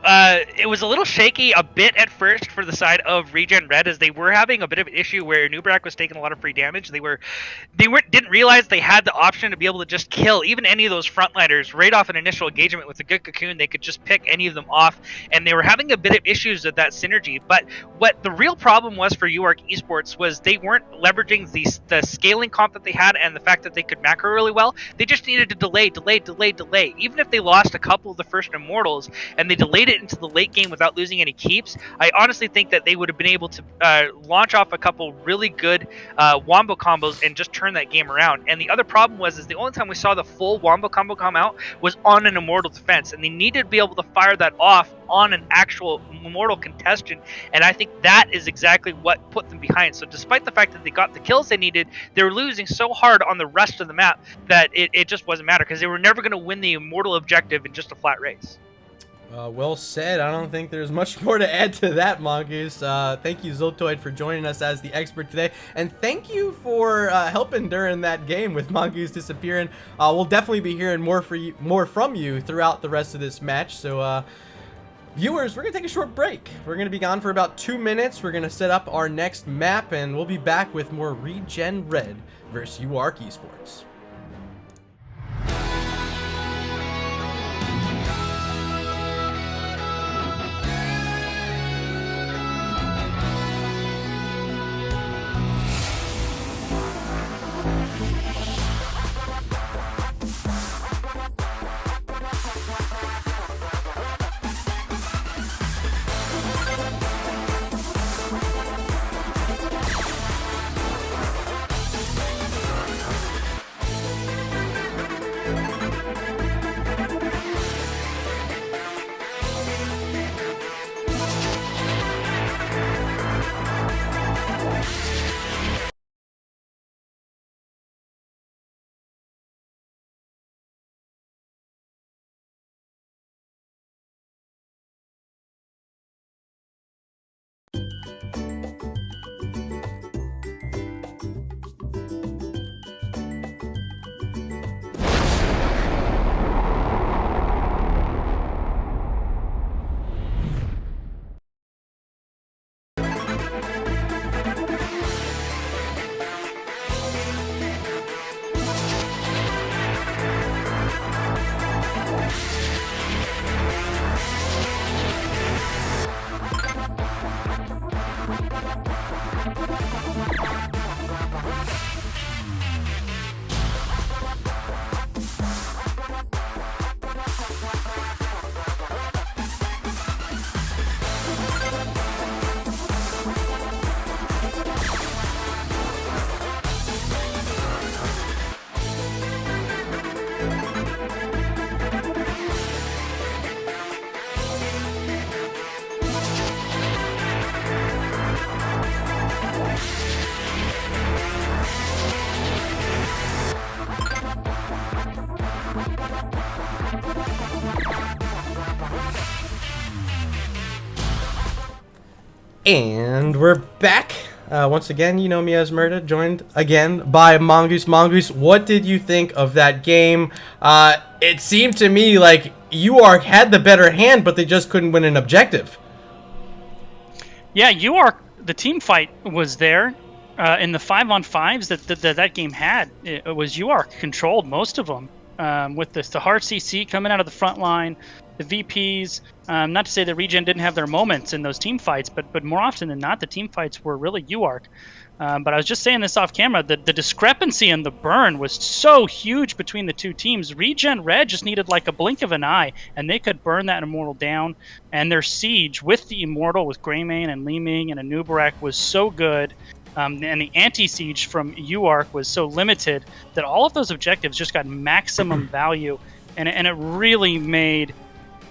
it was a little shaky a bit at first for the side of ReGen Red, as they were having a bit of an issue where Nubrak was taking a lot of free damage. They didn't realize they had the option to be able to just kill even any of those frontliners right off an initial engagement with a good cocoon. They could just pick any of them off, and they were having a bit of issues with that synergy. But what the real problem was for UARK Esports was they weren't leveraging the scaling comp that they had and the fact that they could macro really well. They just needed to delay. Even if they lost a couple of the first Immortals, and they delayed it into the late game without losing any keeps, I honestly think that they would have been able to launch off a couple really good wombo combos and just turn that game around. And the other problem is the only time we saw the full wombo combo come out was on an Immortal defense, and they needed to be able to fire that off on an actual Immortal contestant, and I think that is exactly what put them behind. So despite the fact that they got the kills they needed, they were losing so hard on the rest of the map that it just wasn't matter, because they were never going to win the Immortal objective in just a flat race. Well said. I don't think there's much more to add to that, Mongoose. Thank you, Ziltoid, for joining us as the expert today. And thank you for helping during that game with Mongoose disappearing. We'll definitely be hearing more from you throughout the rest of this match. So, viewers, we're going to take a short break. We're going to be gone for about 2 minutes. We're going to set up our next map, and we'll be back with more ReGen Red versus UARK Esports. And we're back. Once again, you know me as Murda, joined again by Mongoose. Mongoose, what did you think of that game? It seemed to me like UARK had the better hand, but they just couldn't win an objective. Yeah, UARK, the team fight was there. In the 5-on-5s that game had, it was UARK controlled most of them. with the hard CC coming out of the front line, the VPs. Not to say that ReGen didn't have their moments in those team fights, but more often than not, the team fights were really UARK. But I was just saying this off camera, the discrepancy in the burn was so huge between the two teams. ReGen Red just needed like a blink of an eye, and they could burn that Immortal down. And their siege with the Immortal, with Greymane and Li Ming and Anubarak, was so good. And the anti-siege from UARK was so limited that all of those objectives just got maximum value. And it really made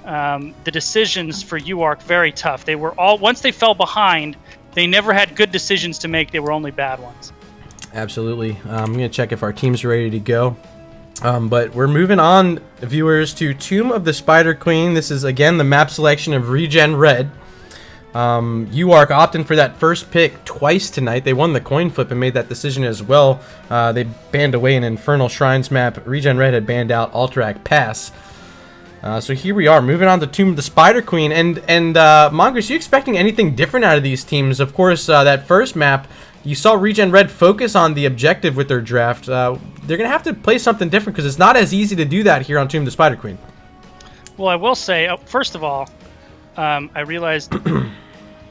the decisions for UARK very tough. They were all, once they fell behind, they never had good decisions to make. They were only bad ones. Absolutely. I'm going to check if our team's ready to go. But we're moving on, viewers, to Tomb of the Spider Queen. This is, again, the map selection of ReGen Red. UARK opting for that first pick twice tonight. They won the coin flip and made that decision as well. They banned away an Infernal Shrines map. ReGen Red had banned out Alterac Pass. So here we are, moving on to Tomb of the Spider Queen. And Mongoose, you expecting anything different out of these teams? Of course, that first map, you saw ReGen Red focus on the objective with their draft. They're going to have to play something different because it's not as easy to do that here on Tomb of the Spider Queen. Well, I will say, first of all, I realized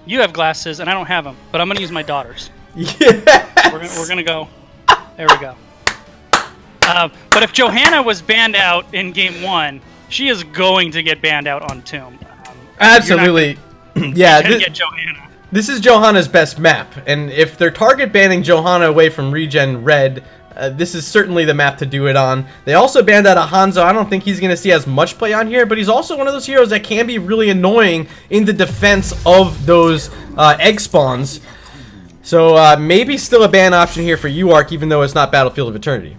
you have glasses and I don't have them, but I'm going to use my daughter's. Yes! We're going to go. There we go. But if Johanna was banned out in Game 1, she is going to get banned out on Tomb. Absolutely. Yeah. Get Johanna. This is Johanna's best map, and if they're target banning Johanna away from ReGen Red, this is certainly the map to do it on. They also banned out a Hanzo. I don't think he's going to see as much play on here, but he's also one of those heroes that can be really annoying in the defense of those egg spawns. So maybe still a ban option here for UARK, even though it's not Battlefield of Eternity.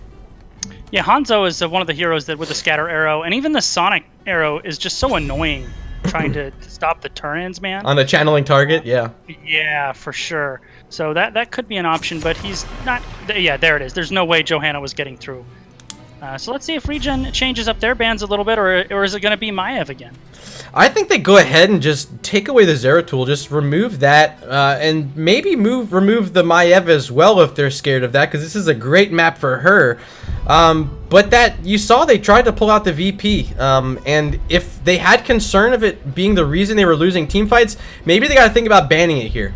Yeah, Hanzo is one of the heroes that with the scatter arrow, and even the sonic arrow is just so annoying trying to stop the turn-ins, man. On the channeling target, yeah. Yeah, for sure. So that could be an option, but he's not... Yeah, there it is. There's no way Johanna was getting through. So let's see if ReGen changes up their bans a little bit, or is it going to be Maev again? I think they go ahead and just take away the Zeratul, just remove that, and maybe remove the Maev as well if they're scared of that, because this is a great map for her. But that, you saw they tried to pull out the VP, and if they had concern of it being the reason they were losing team fights, maybe they got to think about banning it here.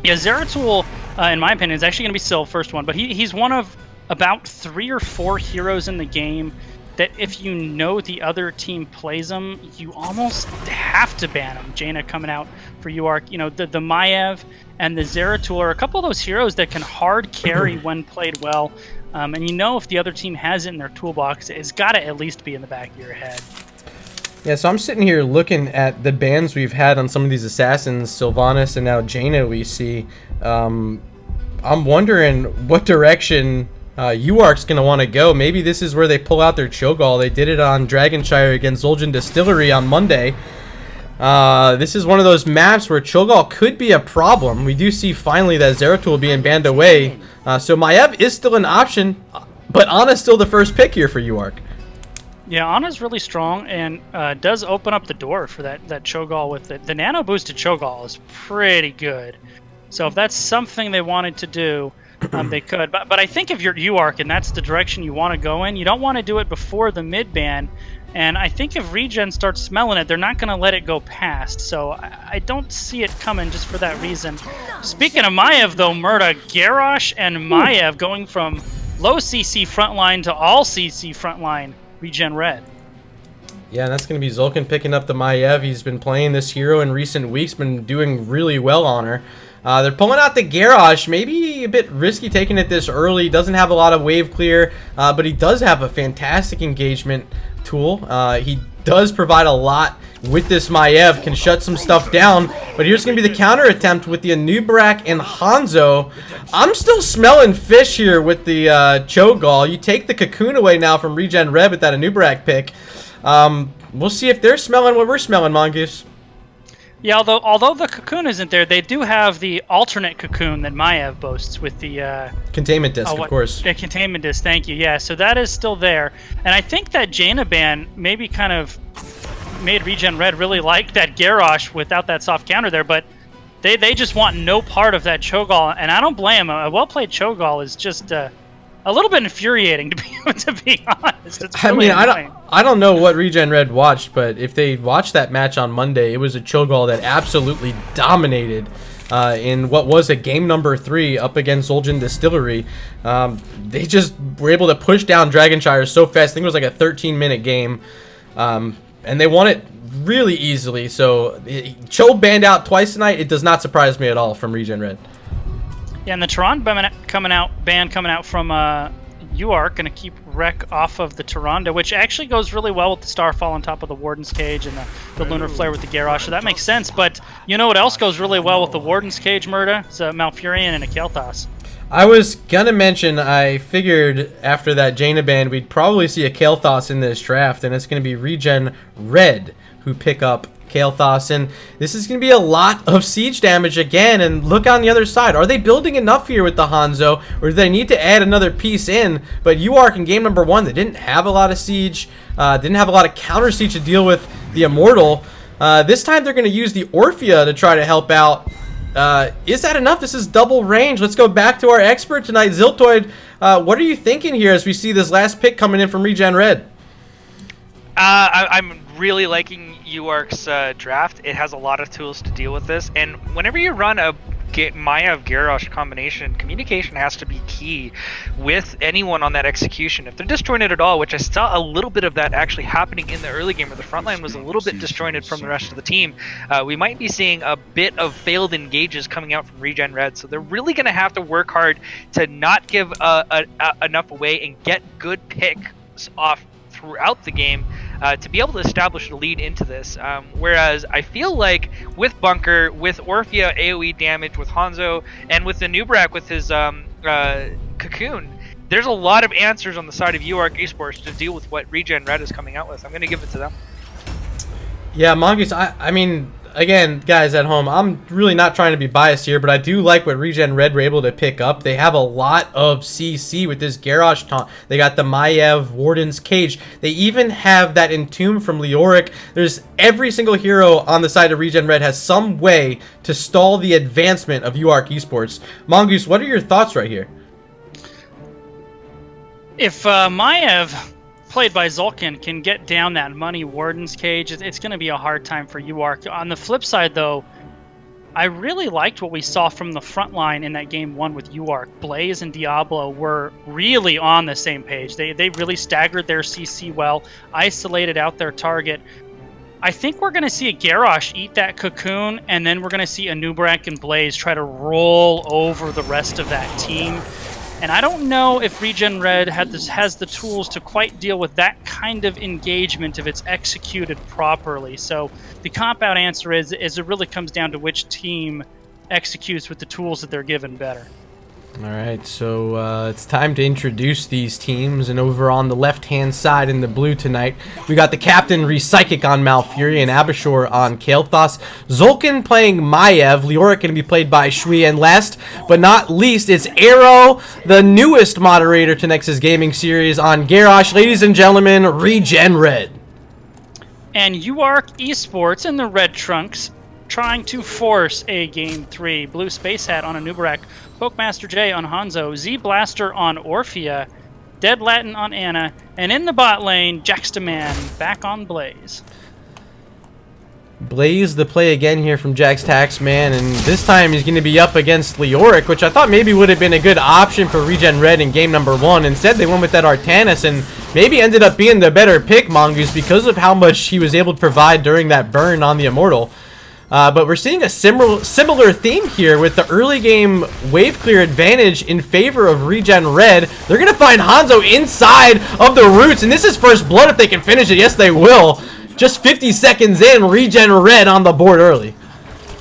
Yeah, Zeratul, in my opinion, is actually going to be Syl, first one, but he's one of about 3 or 4 heroes in the game that if you know the other team plays them, you almost have to ban them. Jaina coming out for UARK. You know, the Maev and the Zeratul are a couple of those heroes that can hard carry when played well. And you know if the other team has it in their toolbox, it's got to at least be in the back of your head. Yeah, so I'm sitting here looking at the bans we've had on some of these assassins, Sylvanas and now Jaina we see. I'm wondering what direction UARK's going to want to go. Maybe this is where they pull out their Cho'Gall. They did it on Dragonshire against Zul'jin Distillery on Monday. This is one of those maps where Cho'Gall could be a problem. We do see finally that Zeratul being banned away. So Maev is still an option, but Ana's still the first pick here for UARK. Yeah, Ana's really strong and does open up the door for that Cho'Gall with it. The nano boosted Cho'Gall is pretty good. So if that's something they wanted to do, they could. But I think if you're UARK and that's the direction you want to go in, you don't want to do it before the mid ban. And I think if ReGen starts smelling it, they're not going to let it go past. So I don't see it coming just for that reason. Speaking of Maev, though, Murda, Garrosh and Maev going from low CC frontline to all CC frontline, ReGen Red. Yeah, that's going to be Zul'jin picking up the Maev. He's been playing this hero in recent weeks, been doing really well on her. They're pulling out the Garrosh, maybe a bit risky taking it this early. Doesn't have a lot of wave clear, but he does have a fantastic engagement tool. He does provide a lot with this Maev, can shut some stuff down. But here's going to be the counter attempt with the Anubarak and Hanzo. I'm still smelling fish here with the Cho'Gall. You take the Cocoon away now from ReGen Red with that Anubarak pick. We'll see if they're smelling what we're smelling, Mongoose. Yeah, although the Cocoon isn't there, they do have the alternate Cocoon that Maev boasts with the... Containment Disc, of course. The Containment Disc, thank you. Yeah, so that is still there. And I think that Jaina ban maybe kind of made ReGen Red really like that Garrosh without that soft counter there, but they just want no part of that Cho'Gall, and I don't blame them. A well-played Cho'Gall is just a a little bit infuriating to be honest. It's I really mean, annoying. I don't know what ReGen Red watched, but if they watched that match on Monday, it was a Cho'Gall that absolutely dominated in what was a game number 3 up against Zul'jin Distillery. They just were able to push down Dragonshire so fast. I think it was like a 13-minute game, and they won it really easily. So Cho banned out twice tonight. It does not surprise me at all from ReGen Red. Yeah, and the Tehran ban coming out from UARK, going to keep Wreck off of the Tyrande, which actually goes really well with the Starfall on top of the Warden's Cage and the Lunar Flare with the Garrosh, so that makes sense. But you know what else goes really well with the Warden's Cage, Murda? It's a Malfurion and a Kael'thas. I was gonna mention, I figured after that Jaina ban, we'd probably see a Kael'thas in this draft, and it's gonna be ReGen Red who pick up Kael'thas, and this is going to be a lot of siege damage again. And look on the other side, are they building enough here with the Hanzo, or do they need to add another piece in? But UARK in game number 1, they didn't have a lot of siege, didn't have a lot of counter siege to deal with the Immortal. This time they're going to use the Orphea to try to help out. Is that enough? This is double range. Let's go back to our expert tonight, Ziltoid. What are you thinking here as we see this last pick coming in from ReGen Red? I'm really liking UARK's draft. It has a lot of tools to deal with this, and whenever you run a Maiev Garrosh combination, communication has to be key with anyone on that execution. If they're disjointed at all, which I saw a little bit of that actually happening in the early game, where the front line was a little bit disjointed from the rest of the team, we might be seeing a bit of failed engages coming out from ReGen Red. So they're really going to have to work hard to not give enough away and get good picks off throughout the game to be able to establish a lead into this. Whereas I feel like with Bunker, with Orphea AoE damage, with Hanzo, and with the Nubrak with his Cocoon, there's a lot of answers on the side of UARK Esports to deal with what ReGen Red is coming out with. I'm going to give it to them. Yeah, Mongoose, I mean, again, guys at home, I'm really not trying to be biased here, but I do like what ReGen Red were able to pick up. They have a lot of CC with this Garrosh taunt. They got the Maiev Warden's Cage. They even have that Entomb from Leoric. There's every single hero on the side of ReGen Red has some way to stall the advancement of UARK Esports. Mongoose, what are your thoughts right here? If Maiev, played by Zul'jin, can get down that money Warden's Cage, it's going to be a hard time for UARK. On the flip side, though, I really liked what we saw from the front line in that game 1 with UARK. Blaze and Diablo were really on the same page. They really staggered their CC well, isolated out their target. I think we're going to see a Garrosh eat that Cocoon, and then we're going to see a Nubrak and Blaze try to roll over the rest of that team. And I don't know if ReGen Red has the tools to quite deal with that kind of engagement if it's executed properly. So the comp-out answer is it really comes down to which team executes with the tools that they're given better. All right, so it's time to introduce these teams, and over on the left-hand side in the blue tonight, we got the Captain Repsychic on Malfuri and Abashur on Kael'thas. Zul'jin playing Maiev, Leoric going to be played by Shui, and last but not least, it's Arrow, the newest moderator to Nexus Gaming Series on Garrosh. Ladies and gentlemen, ReGen Red. And UARK Esports in the red trunks trying to force a Game 3. Blue Space Hat on a Nubrak, Pokemaster J on Hanzo, Z Blaster on Orphea, Dead Latin on Anna, and in the bot lane, Jaxtaman back on Blaze. Blaze the play again here from Jax Taxman, and this time he's going to be up against Leoric, which I thought maybe would have been a good option for ReGen Red in game number 1. Instead, they went with that Artanis, and maybe ended up being the better pick, Mongoose, because of how much he was able to provide during that burn on the Immortal. But we're seeing a similar theme here with the early game wave clear advantage in favor of ReGen Red. They're going to find Hanzo inside of the roots, and this is first blood if they can finish it. Yes, they will. Just 50 seconds in, ReGen Red on the board early.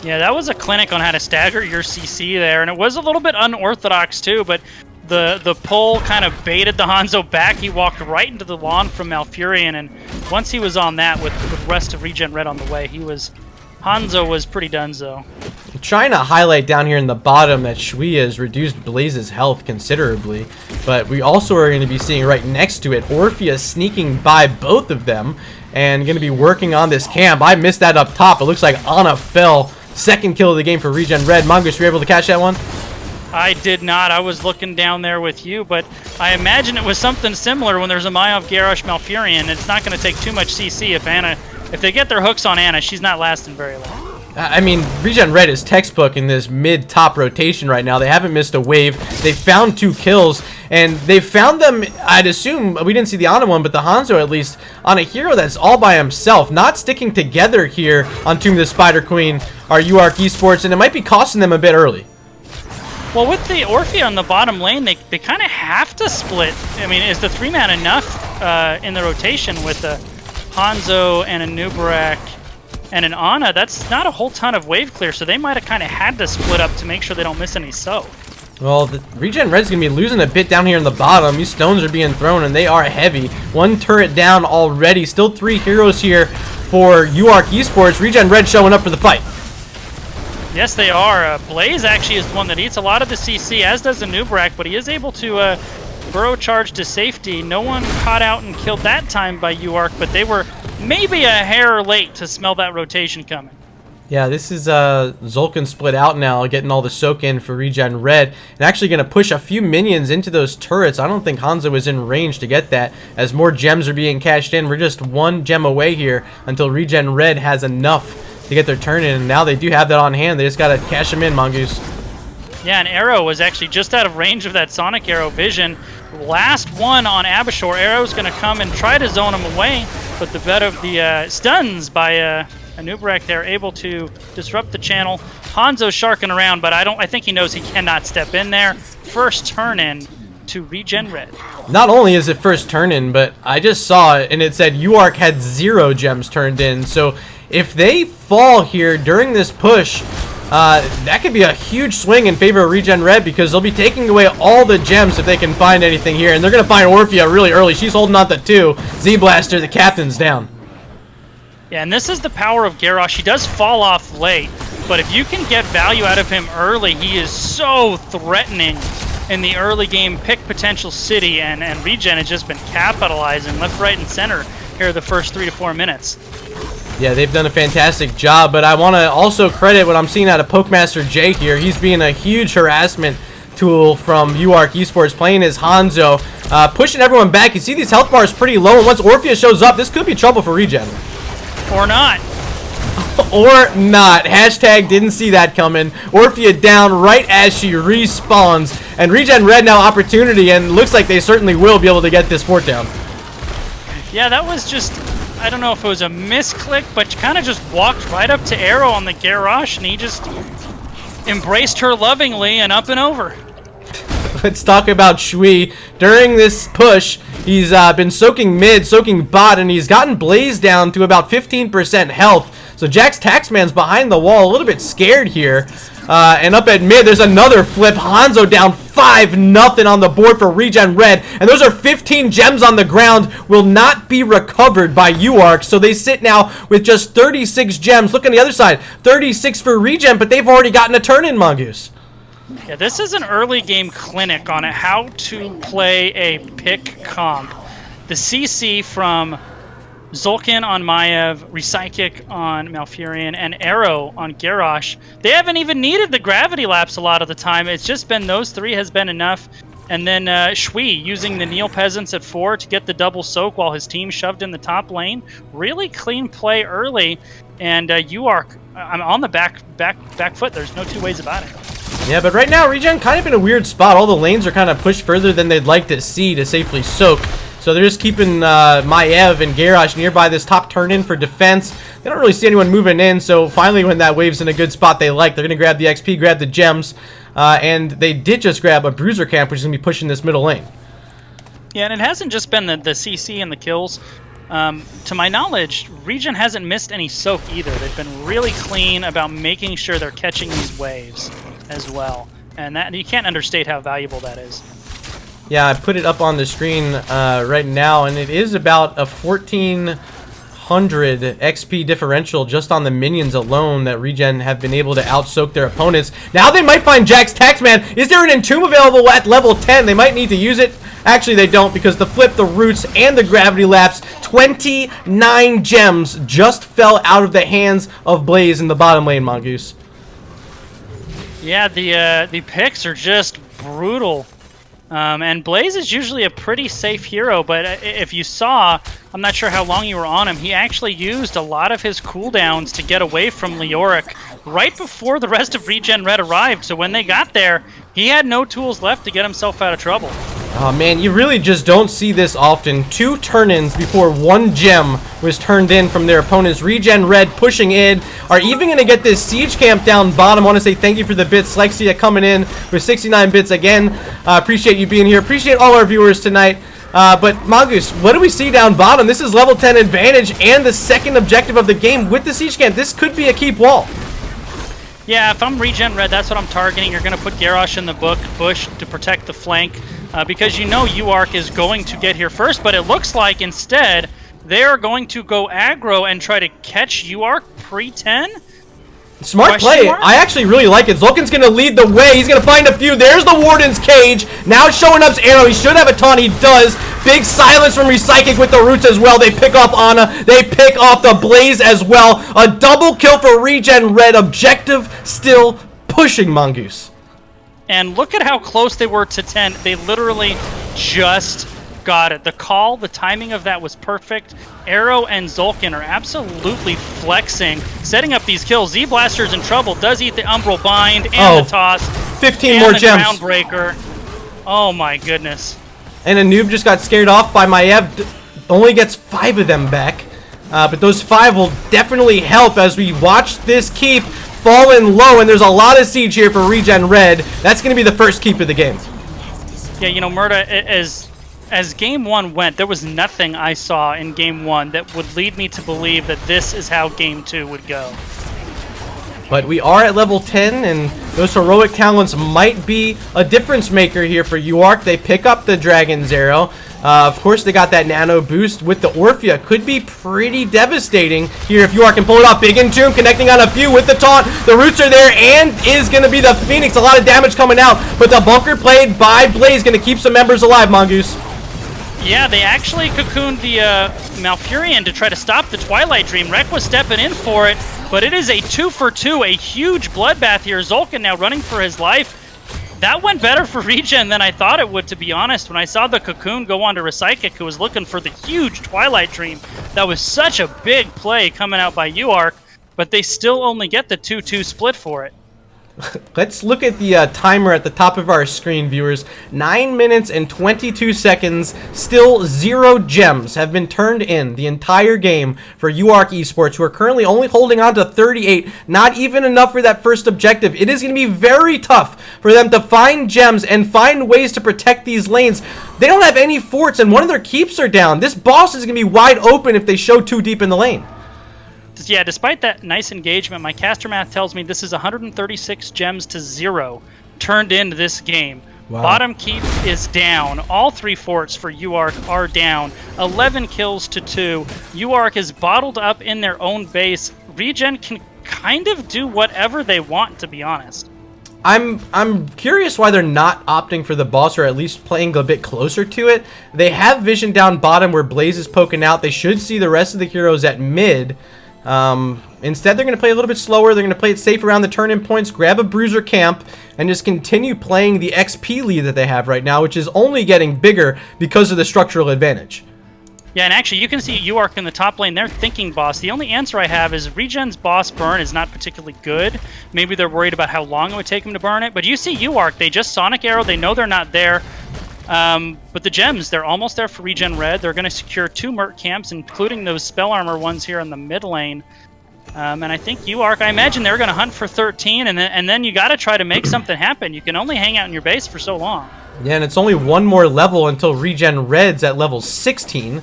Yeah, that was a clinic on how to stagger your CC there, and it was a little bit unorthodox too, but the pull kind of baited the Hanzo back. He walked right into the lawn from Malfurion, and once he was on that with the rest of ReGen Red on the way, Hanzo was pretty donezo. I'm trying to highlight down here in the bottom that Shui has reduced Blaze's health considerably, but we also are going to be seeing right next to it Orphea sneaking by both of them and going to be working on this camp. I missed that up top. It looks like Ana fell. Second kill of the game for ReGen Red. Mongoose, were you able to catch that one? I did not. I was looking down there with you, but I imagine it was something similar when there's a Maiev, Garrosh, Malfurion. It's not going to take too much CC if they get their hooks on Anna, she's not lasting very long. I mean, ReGen Red is textbook in this mid-top rotation right now. They haven't missed a wave. They found 2 kills, and they found them, I'd assume, we didn't see the Ana one, but the Hanzo at least, on a hero that's all by himself, not sticking together here on Tomb of the Spider Queen, our UARK Esports, and it might be costing them a bit early. Well, with the Orphea on the bottom lane, they kind of have to split. I mean, is the 3-man enough in the rotation with the Hanzo and a Nubarak and an Ana? That's not a whole ton of wave clear, so they might have kind of had to split up to make sure they don't miss any soak. Well, the ReGen Red's going to be losing a bit down here in the bottom. These stones are being thrown, and they are heavy. 1 turret down already. Still 3 heroes here for UARK Esports. ReGen Red showing up for the fight. Yes, they are. Blaze actually is the one that eats a lot of the CC, as does the Nubarak, but he is able to burrow charge to safety. No one caught out and killed that time by UARK, but they were maybe a hair late to smell that rotation coming. Yeah, this is Zulkin split out now, getting all the soak in for ReGen Red, and actually going to push a few minions into those turrets. I don't think Hanzo is in range to get that, as more gems are being cashed in. We're just 1 gem away here until ReGen Red has enough to get their turn in, and now they do have that on hand. They just got to cash them in, Mongoose. Yeah, and Arrow was actually just out of range of that Sonic Arrow vision. Last one on Abashore. Arrow's going to come and try to zone him away, but the bet of the stuns by Nubarak there, able to disrupt the channel. Hanzo's sharking around, but I think he knows he cannot step in there. First turn in to ReGen Red. Not only is it first turn in, but I just saw it and it said UARK had 0 gems turned in. So if they fall here during this push, that could be a huge swing in favor of ReGen Red, because they'll be taking away all the gems if they can find anything here. And they're going to find Orphea really early. She's holding on to 2. Z-Blaster, the captain's down. Yeah, and this is the power of Garrosh. He does fall off late, but if you can get value out of him early, he is so threatening in the early game pick potential city, and ReGen has just been capitalizing left, right, and center here the first 3 to 4 minutes. Yeah, they've done a fantastic job, but I want to also credit what I'm seeing out of Pokemaster Jay here. He's being a huge harassment tool from UARK Esports, playing as Hanzo, pushing everyone back. You see these health bars pretty low, and once Orphea shows up, this could be trouble for ReGen. Or not. Or not. Hashtag didn't see that coming. Orphea down right as she respawns, and ReGen Red now opportunity, and looks like they certainly will be able to get this fort down. Yeah, that was just, I don't know if it was a misclick, but kind of just walked right up to Arrow on the Garrosh, and he just embraced her lovingly and up and over. Let's talk about Shui. During this push, he's been soaking mid, soaking bot, and he's gotten Blaze down to about 15% health. So Jax Taxman's behind the wall, a little bit scared here. And up at mid, there's another flip. Hanzo down 5-0 on the board for ReGen Red. And those are 15 gems on the ground, will not be recovered by UARK. So they sit now with just 36 gems. Look on the other side, 36 for ReGen, but they've already gotten a turn in, Mongoose. Yeah, this is an early game clinic on how to play a pick comp. The CC from Zulkin on Maiev, Recyclic on Malfurion, and Arrow on Garrosh. They haven't even needed the gravity lapse a lot of the time. It's just been those 3 has been enough. And then Shui using the Neil Peasants at 4 to get the double soak while his team shoved in the top lane. Really clean play early. And UARK, I'm on the back foot. There's no 2 ways about it. Yeah, but right now, ReGen kind of in a weird spot. All the lanes are kind of pushed further than they'd like to see to safely soak. So they're just keeping Maiev and Garrosh nearby this top turn-in for defense. They don't really see anyone moving in, so finally when that wave's in a good spot they like, they're going to grab the XP, grab the gems, and they did just grab a Bruiser Camp, which is going to be pushing this middle lane. Yeah, and it hasn't just been the CC and the kills. To my knowledge, ReGen hasn't missed any soak either. They've been really clean about making sure they're catching these waves as well. And that you can't understate how valuable that is. Yeah, I put it up on the screen right now, and it is about a 1,400 XP differential just on the minions alone that ReGen have been able to out-soak their opponents. Now they might find Jax Taxman. Is there an Entomb available at level 10? They might need to use it. Actually, they don't, because the flip, the roots, and the gravity lapse, 29 gems just fell out of the hands of Blaze in the bottom lane, Mongoose. Yeah, the picks are just brutal. And Blaze is usually a pretty safe hero, but if you saw, I'm not sure how long you were on him, he actually used a lot of his cooldowns to get away from Leoric right before the rest of ReGen Red arrived. So when they got there, he had no tools left to get himself out of trouble. Oh man, you really just don't see this often. 2 turn-ins before 1 gem was turned in from their opponents. ReGen Red pushing in, are even going to get this siege camp down bottom. I want to say thank you for the bits. Lexia coming in with 69 bits again. Appreciate you being here. Appreciate all our viewers tonight. But Mongoose, what do we see down bottom? This is level 10 advantage and the second objective of the game with the siege camp. This could be a keep wall. Yeah, if I'm ReGen Red, that's what I'm targeting. You're going to put Garrosh in the bush to protect the flank. Because you know UARK is going to get here first, but it looks like instead they are going to go aggro and try to catch UARK pre-10. Smart play. I actually really like it. Zulkin's going to lead the way. He's going to find a few. There's the Warden's cage. Now showing up's arrow. He should have a taunt. He does. Big silence from Recycling with the roots as well. They pick off Ana. They pick off the Blaze as well. A double kill for ReGen Red. Objective still pushing Mongoose. And look at how close they were to 10. They literally just got it. The call, the timing of that was perfect. Arrow and Zulkin are absolutely flexing, setting up these kills. Z-Blaster's in trouble. Does eat the Umbral Bind and the toss. 15 and more the gems. Groundbreaker. Oh my goodness. And a noob just got scared off by Maiev. Only gets 5 of them back. But those 5 will definitely help as we watch this keep falling low, and there's a lot of siege here for ReGen Red. That's going to be the first keep of the game. Yeah, you know, Murda, as game 1 went, there was nothing I saw in game 1 that would lead me to believe that this is how game 2 would go. But we are at level 10, and those heroic talents might be a difference maker here for UARK. They pick up the Dragon's Arrow. Of course, they got that nano boost with the Orphea. Could be pretty devastating here if UARK can pull it off. Big Entomb connecting on a few with the taunt. The roots are there, and is going to be the Phoenix. A lot of damage coming out, but the bunker played by Blaze going to keep some members alive, Mongoose. Yeah, they actually cocooned the Malfurion to try to stop the Twilight Dream. Rek was stepping in for it, but it is a 2 for 2, a huge bloodbath here. Zulkin now running for his life. That went better for ReGen than I thought it would, to be honest. When I saw the cocoon go on to Recyclic, who was looking for the huge Twilight Dream, that was such a big play coming out by UARK, but they still only get the 2-2 split for it. Let's look at the timer at the top of our screen, viewers. 9 minutes and 22 seconds. Still 0 gems have been turned in the entire game for UARK Esports, who are currently only holding on to 38. Not even enough for that first objective. It is going to be very tough for them to find gems and find ways to protect these lanes. They don't have any forts, and one of their keeps are down. This boss is going to be wide open if they show too deep in the lane. Yeah, despite that nice engagement, my caster math tells me this is 136 gems to 0 turned into this game. Wow. Bottom keep is down. All 3 forts for UARK are down. 11 kills to 2. UARK is bottled up in their own base. ReGen can kind of do whatever they want, to be honest. I'm curious why they're not opting for the boss, or at least playing a bit closer to it. They have vision down bottom where Blaze is poking out. They should see the rest of the heroes at mid. Instead, they're going to play a little bit slower. They're going to play it safe around the turn-in points, grab a bruiser camp, and just continue playing the XP lead that they have right now, which is only getting bigger because of the structural advantage. Yeah, and actually, you can see UARK in the top lane. They're thinking boss. The only answer I have is ReGen's boss burn is not particularly good. Maybe they're worried about how long it would take them to burn it. But you see UARK, they just Sonic Arrow. They know they're not there. But the gems, they're almost there for ReGen Red. They're going to secure 2 Merc camps, including those Spell Armor ones here in the mid lane. And I think UARK, I imagine they're going to hunt for 13, and then you got to try to make something happen. You can only hang out in your base for so long. Yeah, and it's only 1 more level until ReGen Red's at level 16.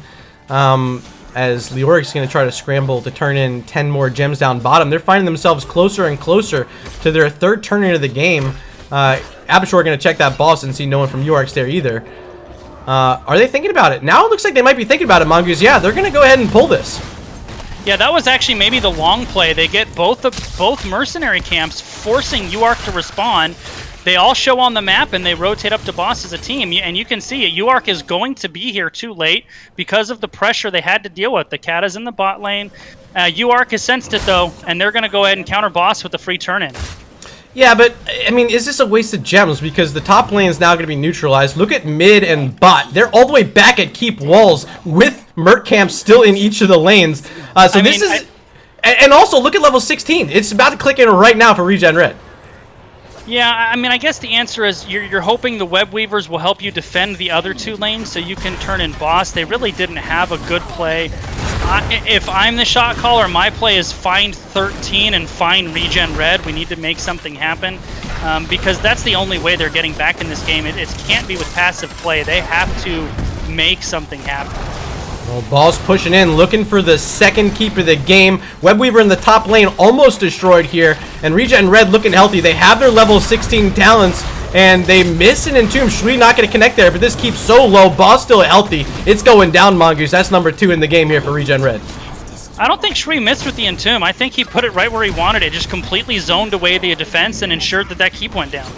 As Leoric's going to try to scramble to turn in 10 more gems down bottom. They're finding themselves closer and closer to their 3rd turn into the game. Abishore going to check that boss and see no one from UARK's there either. Are they thinking about it? Now it looks like they might be thinking about it, Mongoose. Yeah, they're going to go ahead and pull this. Yeah, that was actually maybe the long play. They get both mercenary camps, forcing UARK to respawn. They all show on the map, and they rotate up to boss as a team. And you can see it. UARK is going to be here too late because of the pressure they had to deal with. The cat is in the bot lane. UARK has sensed it, though, and they're going to go ahead and counter boss with a free turn-in. Yeah, but, I mean, is this a waste of gems? Because the top lane is now going to be neutralized. Look at mid and bot. They're all the way back at keep walls with Merc camps still in each of the lanes. And also, look at level 16. It's about to click in right now for ReGen Red. Yeah, I mean, I guess the answer is you're hoping the Web Weavers will help you defend the other 2 lanes so you can turn in boss. They really didn't have a good play. If I'm the shot caller, my play is find 13 and find ReGen Red. We need to make something happen because that's the only way they're getting back in this game. It can't be with passive play. They have to make something happen. Well, Ball's pushing in, looking for the second keep of the game. Webweaver in the top lane, almost destroyed here. And ReGen Red looking healthy. They have their level 16 talents, and they miss an Entomb. Shui not going to connect there, but this keeps so low. Ball's still healthy. It's going down, Mongoose. That's number 2 in the game here for ReGen Red. I don't think Shui missed with the Entomb. I think he put it right where he wanted it. Just completely zoned away the defense and ensured that keep went down.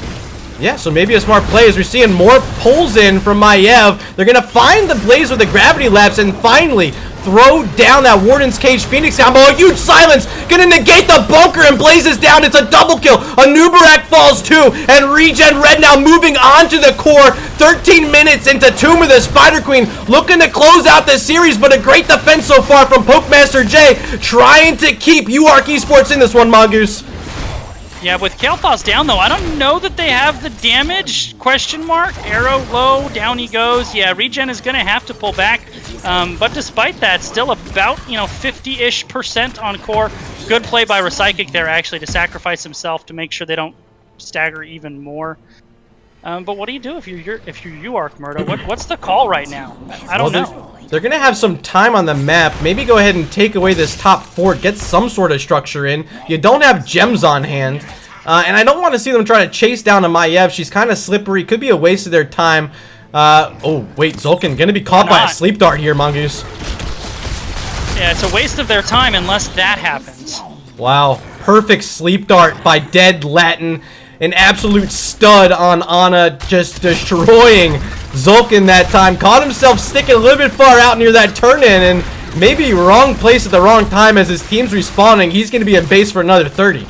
Yeah, so maybe a smart play as we're seeing more pulls in from Maiev. They're going to find the Blaze with the Gravity Lapse and finally throw down that Warden's Cage Phoenix combo. A huge silence. Going to negate the bunker and Blaze is down. It's a double kill. A Nubarak falls too. And ReGen Red now moving on to the core. 13 minutes into Tomb of the Spider Queen. Looking to close out the series, but a great defense so far from Pokemaster J. Trying to keep UARK Esports in this one, Mongoose. Yeah, with Kael'thas down, though, I don't know that they have the damage, question mark. Arrow low, down he goes. Yeah, ReGen is going to have to pull back. But despite that, still about, 50-ish% on core. Good play by Repsychic there, actually, to sacrifice himself to make sure they don't stagger even more. But what do you do if you're UARK, Murdo? What's the call right now? I don't know. They're going to have some time on the map. Maybe go ahead and take away this top fort. Get some sort of structure in. You don't have gems on hand. And I don't want to see them try to chase down a Maiev. She's kind of slippery. Could be a waste of their time. Oh, wait. Zulkin going to be caught by a sleep dart here, Mongoose. Yeah, it's a waste of their time unless that happens. Wow. Perfect sleep dart by Dead Latin. An absolute stud on Ana, just destroying Zulkin that time. Caught himself sticking a little bit far out near that turn-in, and maybe wrong place at the wrong time as his team's respawning. He's going to be in base for another 30.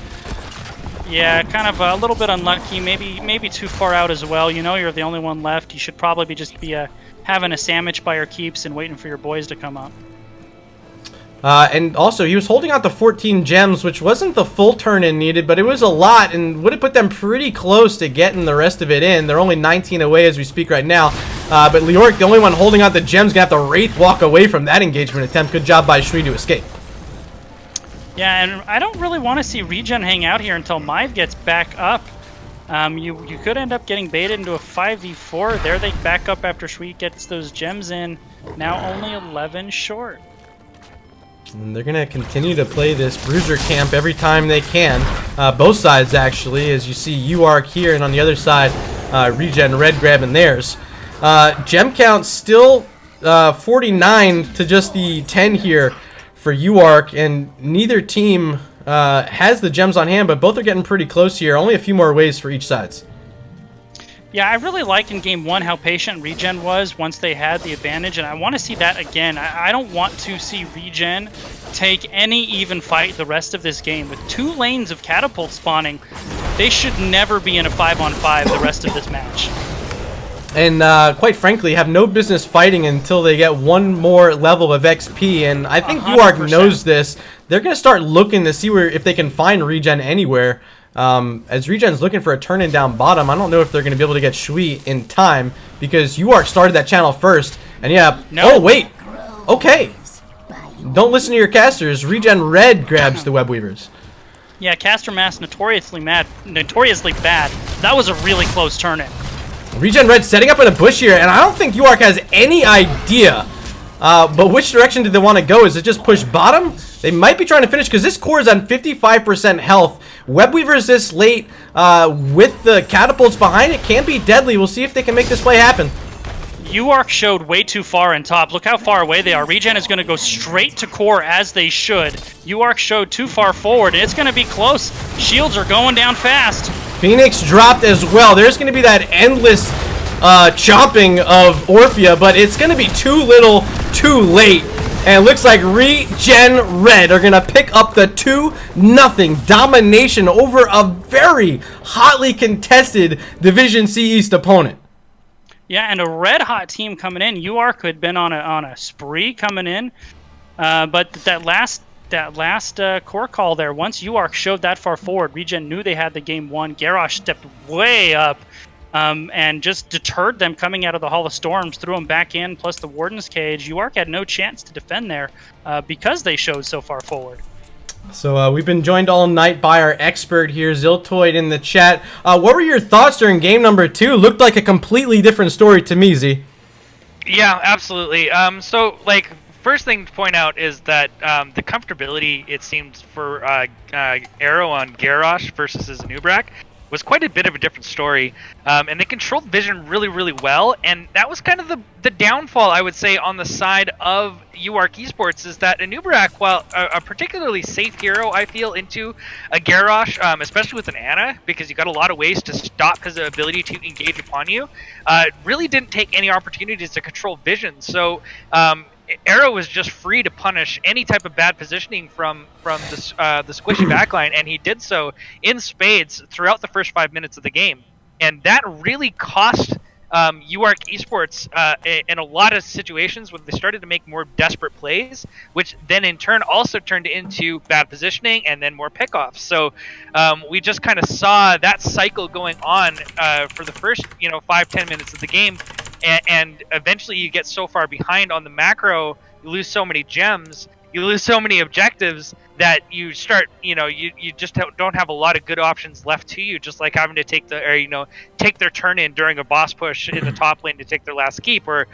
Yeah, kind of a little bit unlucky. Maybe too far out as well. You're the only one left. You should probably be having a sandwich by your keeps and waiting for your boys to come up. And also, he was holding out the 14 gems, which wasn't the full turn-in needed, but it was a lot, and would have put them pretty close to getting the rest of it in. They're only 19 away as we speak right now. But Leoric, the only one holding out the gems, going to have to Wraith walk away from that engagement attempt. Good job by Shui to escape. Yeah, and I don't really want to see ReGen hang out here until Maiev gets back up. You could end up getting baited into a 5v4. There they back up after Shui gets those gems in. Now only 11 short. And they're going to continue to play this Bruiser camp every time they can. Both sides, actually, as you see UARK here, and on the other side, ReGen Red grabbing theirs. Gem count still 49 to just the 10 here for UARK, and neither team has the gems on hand, but both are getting pretty close here. Only a few more ways for each side. Yeah, I really liked in Game 1 how patient ReGen was once they had the advantage, and I want to see that again. I don't want to see ReGen take any even fight the rest of this game. With 2 lanes of catapult spawning, they should never be in a 5-on-5 the rest of this match. And quite frankly, have no business fighting until they get one more level of XP, and I think UARK knows this. They're going to start looking to see if they can find ReGen anywhere. As ReGen's looking for a turn-in down bottom, I don't know if they're going to be able to get Shui in time because UARK started that channel first. And yeah, oh wait, okay. Don't listen to your casters. ReGen Red grabs the Web Weavers. Yeah, caster mass notoriously bad. That was a really close turn-in. ReGen Red setting up in a bush here, and I don't think UARK has any idea. But which direction did they want to go? Is it just push bottom? They might be trying to finish because this core is on 55% health. Web Weavers this late with the catapults behind it can be deadly. We'll see if they can make this play happen. UARK showed way too far in top. Look how far away they are. ReGen is going to go straight to core as they should. UARK showed too far forward, and it's going to be close. Shields are going down fast. Phoenix dropped as well. There's going to be that endless chomping of Orphea, but it's going to be too little, too late. And it looks like ReGen Red are going to pick up the 2-0 domination over a very hotly contested Division C East opponent. Yeah, and a red-hot team coming in. UARK had been on a spree coming in, but that last core call there, once UARK showed that far forward, ReGen knew they had the game won. Garrosh stepped way up and just deterred them coming out of the Hall of Storms, threw them back in, plus the Warden's Cage. UARK had no chance to defend there because they showed so far forward. So we've been joined all night by our expert here, Ziltoid, in the chat. What were your thoughts during game number 2? Looked like a completely different story to me, Z. Yeah, absolutely. So, like, first thing to point out is that the comfortability, it seems, for Arrow on Garrosh versus his Nubrak was quite a bit of a different story. And they controlled vision really, really well. And that was kind of the downfall, I would say, on the side of UARK Esports, is that Nubrak, while a particularly safe hero, I feel, into a Garrosh, especially with an Ana, because you got a lot of ways to stop his ability to engage upon you, really didn't take any opportunities to control vision. So Arrow was just free to punish any type of bad positioning from the squishy backline, and he did so in spades throughout the first 5 minutes of the game. And that really cost UARK Esports in a lot of situations when they started to make more desperate plays, which then in turn also turned into bad positioning and then more pickoffs. So we just kind of saw that cycle going on for the first 5-10 minutes of the game. And eventually you get so far behind on the macro, you lose so many gems, you lose so many objectives that you start, you just don't have a lot of good options left to you, just like having to take their turn in during a boss push in the top lane to take their last keep, or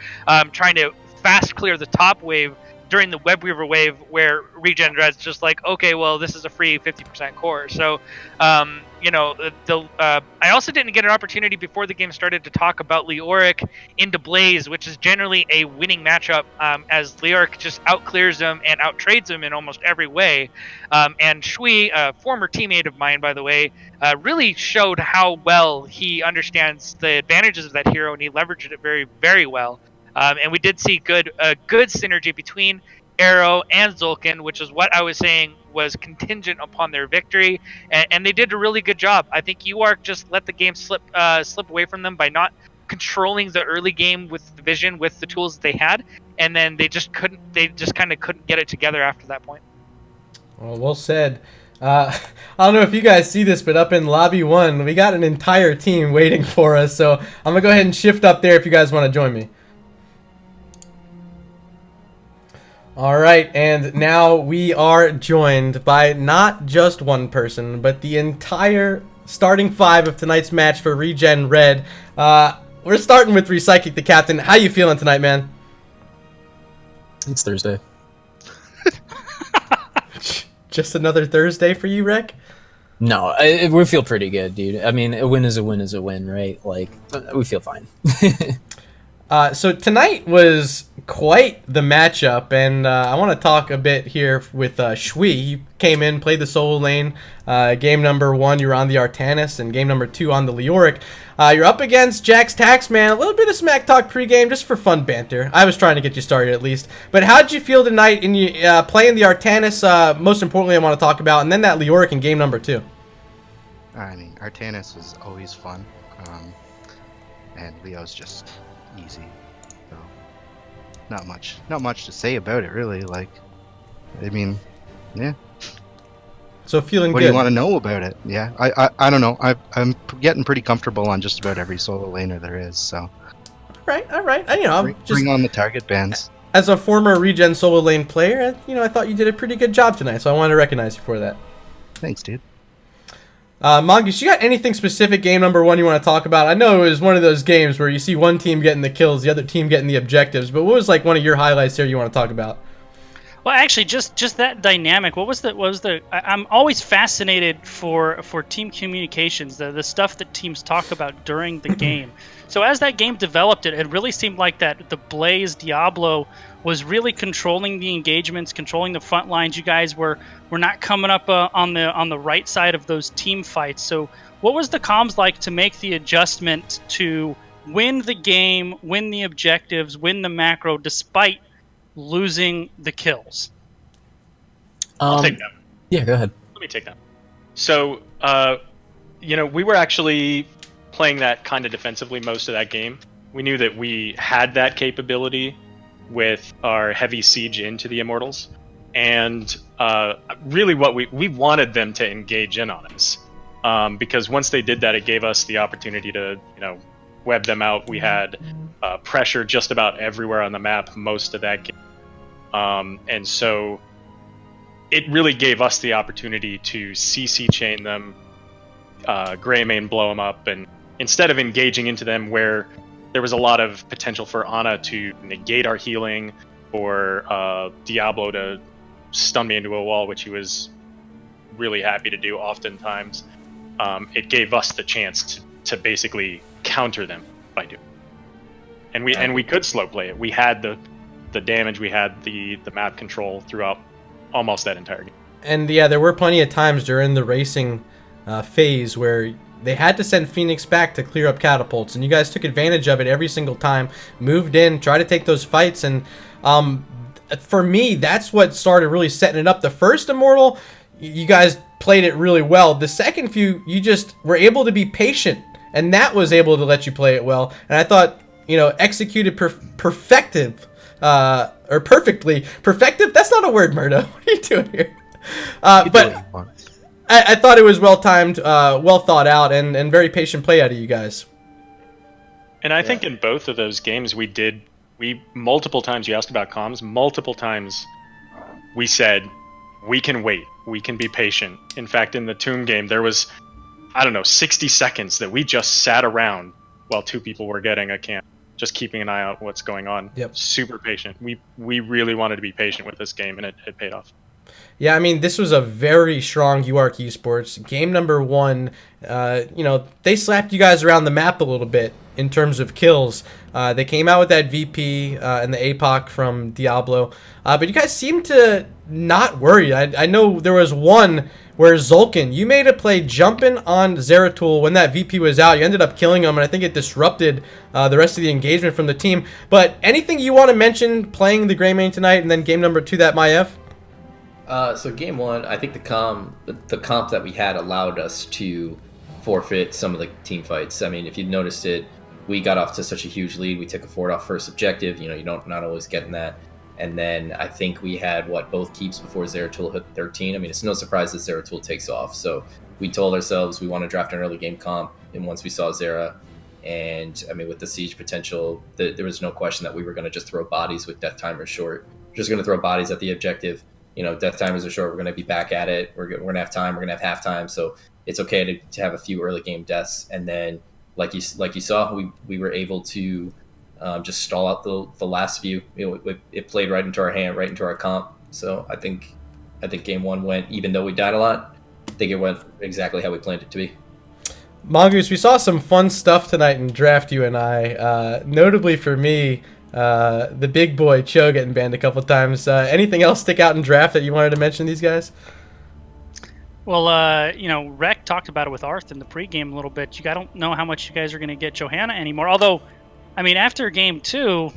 trying to fast clear the top wave during the Webweaver wave, where ReGen Red's just like, okay, well, this is a free 50% core. So, I also didn't get an opportunity before the game started to talk about Leoric into Blaze, which is generally a winning matchup, as Leoric just outclears him and outtrades him in almost every way. And Shui, a former teammate of mine, by the way, really showed how well he understands the advantages of that hero, and he leveraged it very, very well. And we did see good synergy between Arrow and Zulkin, which is what I was saying was contingent upon their victory, and they did a really good job. I think UARK just let the game slip away from them by not controlling the early game with the vision, with the tools that they had, and then they just kind of couldn't get it together after that point. Well said. I don't know if you guys see this, but up in lobby 1, we got an entire team waiting for us, so I'm gonna go ahead and shift up there if you guys want to join me. All right, and now we are joined by not just one person, but the entire starting 5 of tonight's match for ReGen Red. We're starting with Recycling the Captain. How you feeling tonight, man? It's Thursday. Just another Thursday for you, Rick? No, we feel pretty good, dude. I mean, a win is a win is a win, right? Like, we feel fine. So tonight was quite the matchup, and I want to talk a bit here with Shui. You came in, played the solo lane. Game number 1, you were on the Artanis, and game number 2 on the Leoric. You're up against Jax Taxman. A little bit of smack talk pregame, just for fun banter. I was trying to get you started at least. But how did you feel tonight in playing the Artanis? Most importantly, I want to talk about, and then that Leoric in game number 2. I mean, Artanis is always fun, and Leo's just easy. So not much to say about it, really. Like, I mean, yeah. So feeling what good. Do you want to know about it? Yeah, I don't know. I'm getting pretty comfortable on just about every solo laner there is. So. All right. I'm just bring on the target bands. As a former ReGen solo lane player, I thought you did a pretty good job tonight, so I wanted to recognize you for that. Thanks, dude. Mongoose, you got anything specific game number 1 you want to talk about? I know it was one of those games where you see one team getting the kills, the other team getting the objectives, but what was like one of your highlights there you want to talk about? Well, actually, just that dynamic. What was the? I'm always fascinated for team communications, the stuff that teams talk about during the game. So as that game developed, it really seemed like that the Blaze Diablo was really controlling the engagements, controlling the front lines. You guys were not coming up on the right side of those team fights. So what was the comms like to make the adjustment to win the game, win the objectives, win the macro, despite losing the kills? I'll take that. Yeah, go ahead. Let me take that. So, we were actually playing that kind of defensively most of that game. We knew that we had that capability with our heavy siege into the Immortals. And really what we wanted them to engage in on us. Because once they did that, it gave us the opportunity to, web them out. We had pressure just about everywhere on the map most of that game. And so it really gave us the opportunity to CC chain them, Greymane blow them up, and instead of engaging into them where there was a lot of potential for Ana to negate our healing, or Diablo to stun me into a wall, which he was really happy to do oftentimes, it gave us the chance to basically counter them by doing it. And we could slow play it. We had the damage, we had the map control throughout almost that entire game. And yeah, there were plenty of times during the racing phase where they had to send Phoenix back to clear up catapults, and you guys took advantage of it every single time, moved in, tried to take those fights, and for me, that's what started really setting it up. The first Immortal, you guys played it really well. The second few, you just were able to be patient, and that was able to let you play it well. And I thought, executed perfectly. Perfective? That's not a word, Murdo. What are you doing here? But I thought it was well timed, well thought out, and very patient play out of you guys. And I think in both of those games we multiple times, you asked about comms, multiple times we said, we can wait, we can be patient. In fact, in the Tomb game, there was, 60 seconds that we just sat around while two people were getting a camp, just keeping an eye out what's going on. Yep. Super patient. We really wanted to be patient with this game, and it paid off. Yeah, I mean, this was a very strong UARK Esports. Game number 1, they slapped you guys around the map a little bit in terms of kills. They came out with that VP and the APOC from Diablo. But you guys seem to not worry. I know there was one where Zulkin, you made a play jumping on Zeratul when that VP was out. You ended up killing him, and I think it disrupted the rest of the engagement from the team. But anything you want to mention playing the Greymane tonight, and then game number 2, that Maiev? So game 1, I think the comp that we had allowed us to forfeit some of the team fights. I mean, if you noticed it, we got off to such a huge lead. We took a fort off first objective. You don't not always getting that. And then I think we had both keeps before Zeratul hit 13. I mean, it's no surprise that Zeratul takes off. So we told ourselves we want to draft an early game comp. And once we saw Zera, and I mean, with the siege potential, there was no question that we were going to just throw bodies with death timers short. We're just going to throw bodies at the objective. Death timers are short. We're going to be back at it. We're going to have time. We're going to have halftime. So it's okay to have a few early game deaths. And then, like you saw, we were able to just stall out the last few. It played right into our hand, right into our comp. So I think game 1 went, even though we died a lot, I think it went exactly how we planned it to be. Mongoose, we saw some fun stuff tonight in draft, you and I. Notably for me, the big boy Cho getting banned a couple times. Anything else stick out in draft that you wanted to mention these guys? Well, Rec talked about it with Arth in the pregame a little bit. I don't know how much you guys are going to get Johanna anymore. Although, I mean, after game 2,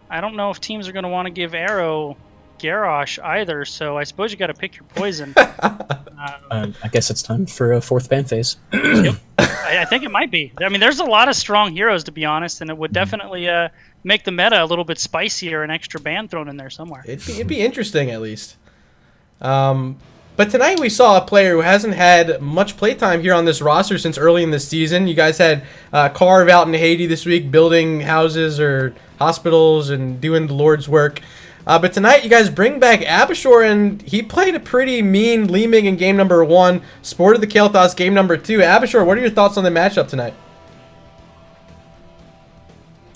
I don't know if teams are going to want to give Arrow Garrosh either. So I suppose you got to pick your poison. I guess it's time for a 4th ban phase. Yep. I think it might be. I mean, there's a lot of strong heroes, to be honest, and it would definitely make the meta a little bit spicier, an extra ban thrown in there somewhere. It'd be interesting, at least. But tonight we saw a player who hasn't had much playtime here on this roster since early in the season. You guys had Carve out in Haiti this week, building houses or hospitals and doing the Lord's work. But tonight you guys bring back Abishur, and he played a pretty mean Leeming in game number 1, sported the Kael'thas game number 2. Abishur, what are your thoughts on the matchup tonight?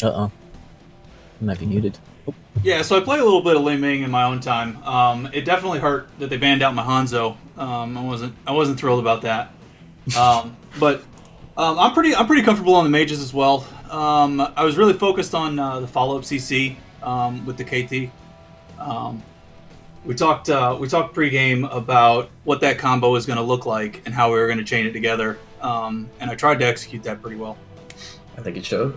I might be muted. Yeah, so I play a little bit of Lei Ming in my own time. It definitely hurt that they banned out my Hanzo. I wasn't thrilled about that. But I'm pretty comfortable on the mages as well. I was really focused on the follow-up CC with the KT. We talked pregame about what that combo was going to look like and how we were going to chain it together. And I tried to execute that pretty well. I think it showed.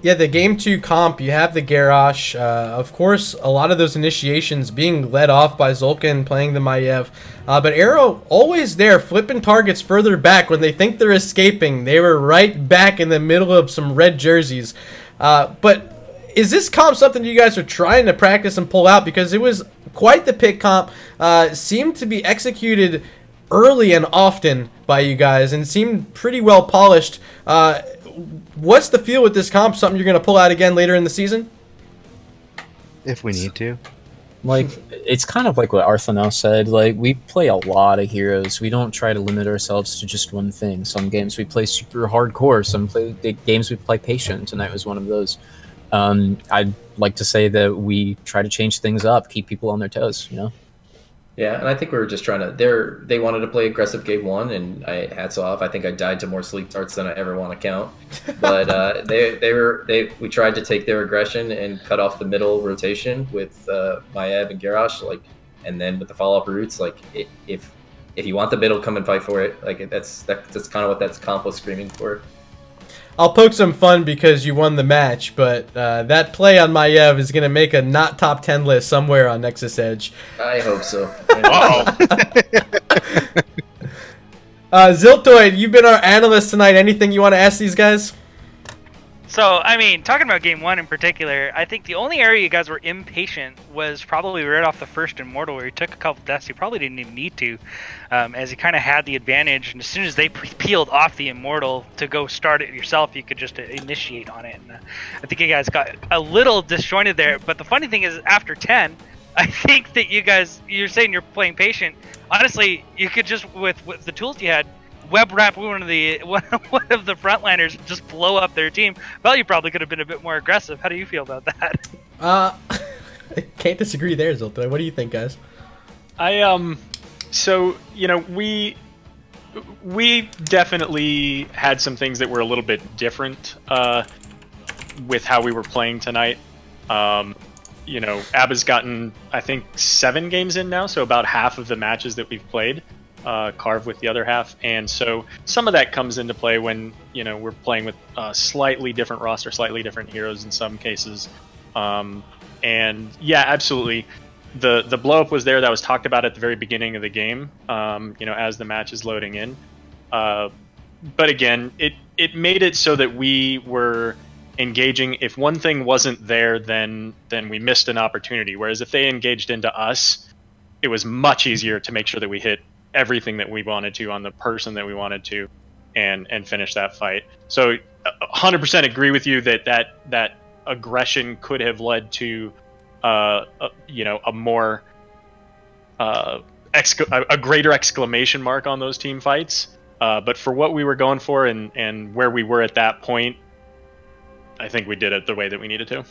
Yeah, the Game 2 comp, you have the Garrosh. Of course, a lot of those initiations being led off by Zulkin playing the Maiev. But Arrow always there, flipping targets further back when they think they're escaping. They were right back in the middle of some red jerseys. But is this comp something you guys are trying to practice and pull out? Because it was quite the pick comp. Seemed to be executed early and often by you guys and seemed pretty well polished. What's the feel with this comp? Something you're going to pull out again later in the season? If we need to. Like, it's kind of like what Arthanel said. Like, we play a lot of heroes. We don't try to limit ourselves to just one thing. Some games we play super hardcore. Some games we play patient. Tonight was one of those. I'd like to say that we try to change things up, keep people on their toes, you know? Yeah, and I think we were just trying to. They wanted to play aggressive game one, and hats off. I think I died to more sleep darts than I ever want to count. But we tried to take their aggression and cut off the middle rotation with Maiev and Garrosh, and then with the follow up routes. Like, if you want the middle, come and fight for it. Like, that's kind of what that comp was screaming for. I'll poke some fun because you won the match, but that play on Maiev is going to make a not top 10 list somewhere on Nexus Edge. I hope so. Ziltoid, you've been our analyst tonight. Anything you want to ask these guys? So, I mean, talking about game one in particular, I think the only area you guys were impatient was probably right off the first Immortal, where you took a couple deaths you probably didn't even need to, as you kind of had the advantage. And as soon as they peeled off the Immortal to go start it yourself, you could just initiate on it. And I think you guys got a little disjointed there. But the funny thing is, after 10, I think that you're saying you're playing patient. Honestly, you could just, with the tools you had, web wrap one of the frontliners, just blow up their team. Well, you probably could have been a bit more aggressive. How do you feel about that? I can't disagree there, Ziltoid. What do you think, guys? So, you know, we definitely had some things that were a little bit different with how we were playing tonight. You know, Abba's gotten, I think, 7 games in now, so about half of the matches that we've played. Carve with the other half, and so some of that comes into play when, you know, we're playing with slightly different roster, slightly different heroes in some cases. And yeah, absolutely, the blow up was there. That was talked about at the very beginning of the game, you know, as the match is loading in. But again, it made it so that we were engaging. If one thing wasn't there, then we missed an opportunity, whereas if they engaged into us, it was much easier to make sure that we hit everything that we wanted to on the person that we wanted to, and finish that fight. So 100% agree with you that aggression could have led to you know, a more a greater exclamation mark on those team fights. But for what we were going for and where we were at that point, I think we did it the way that we needed to.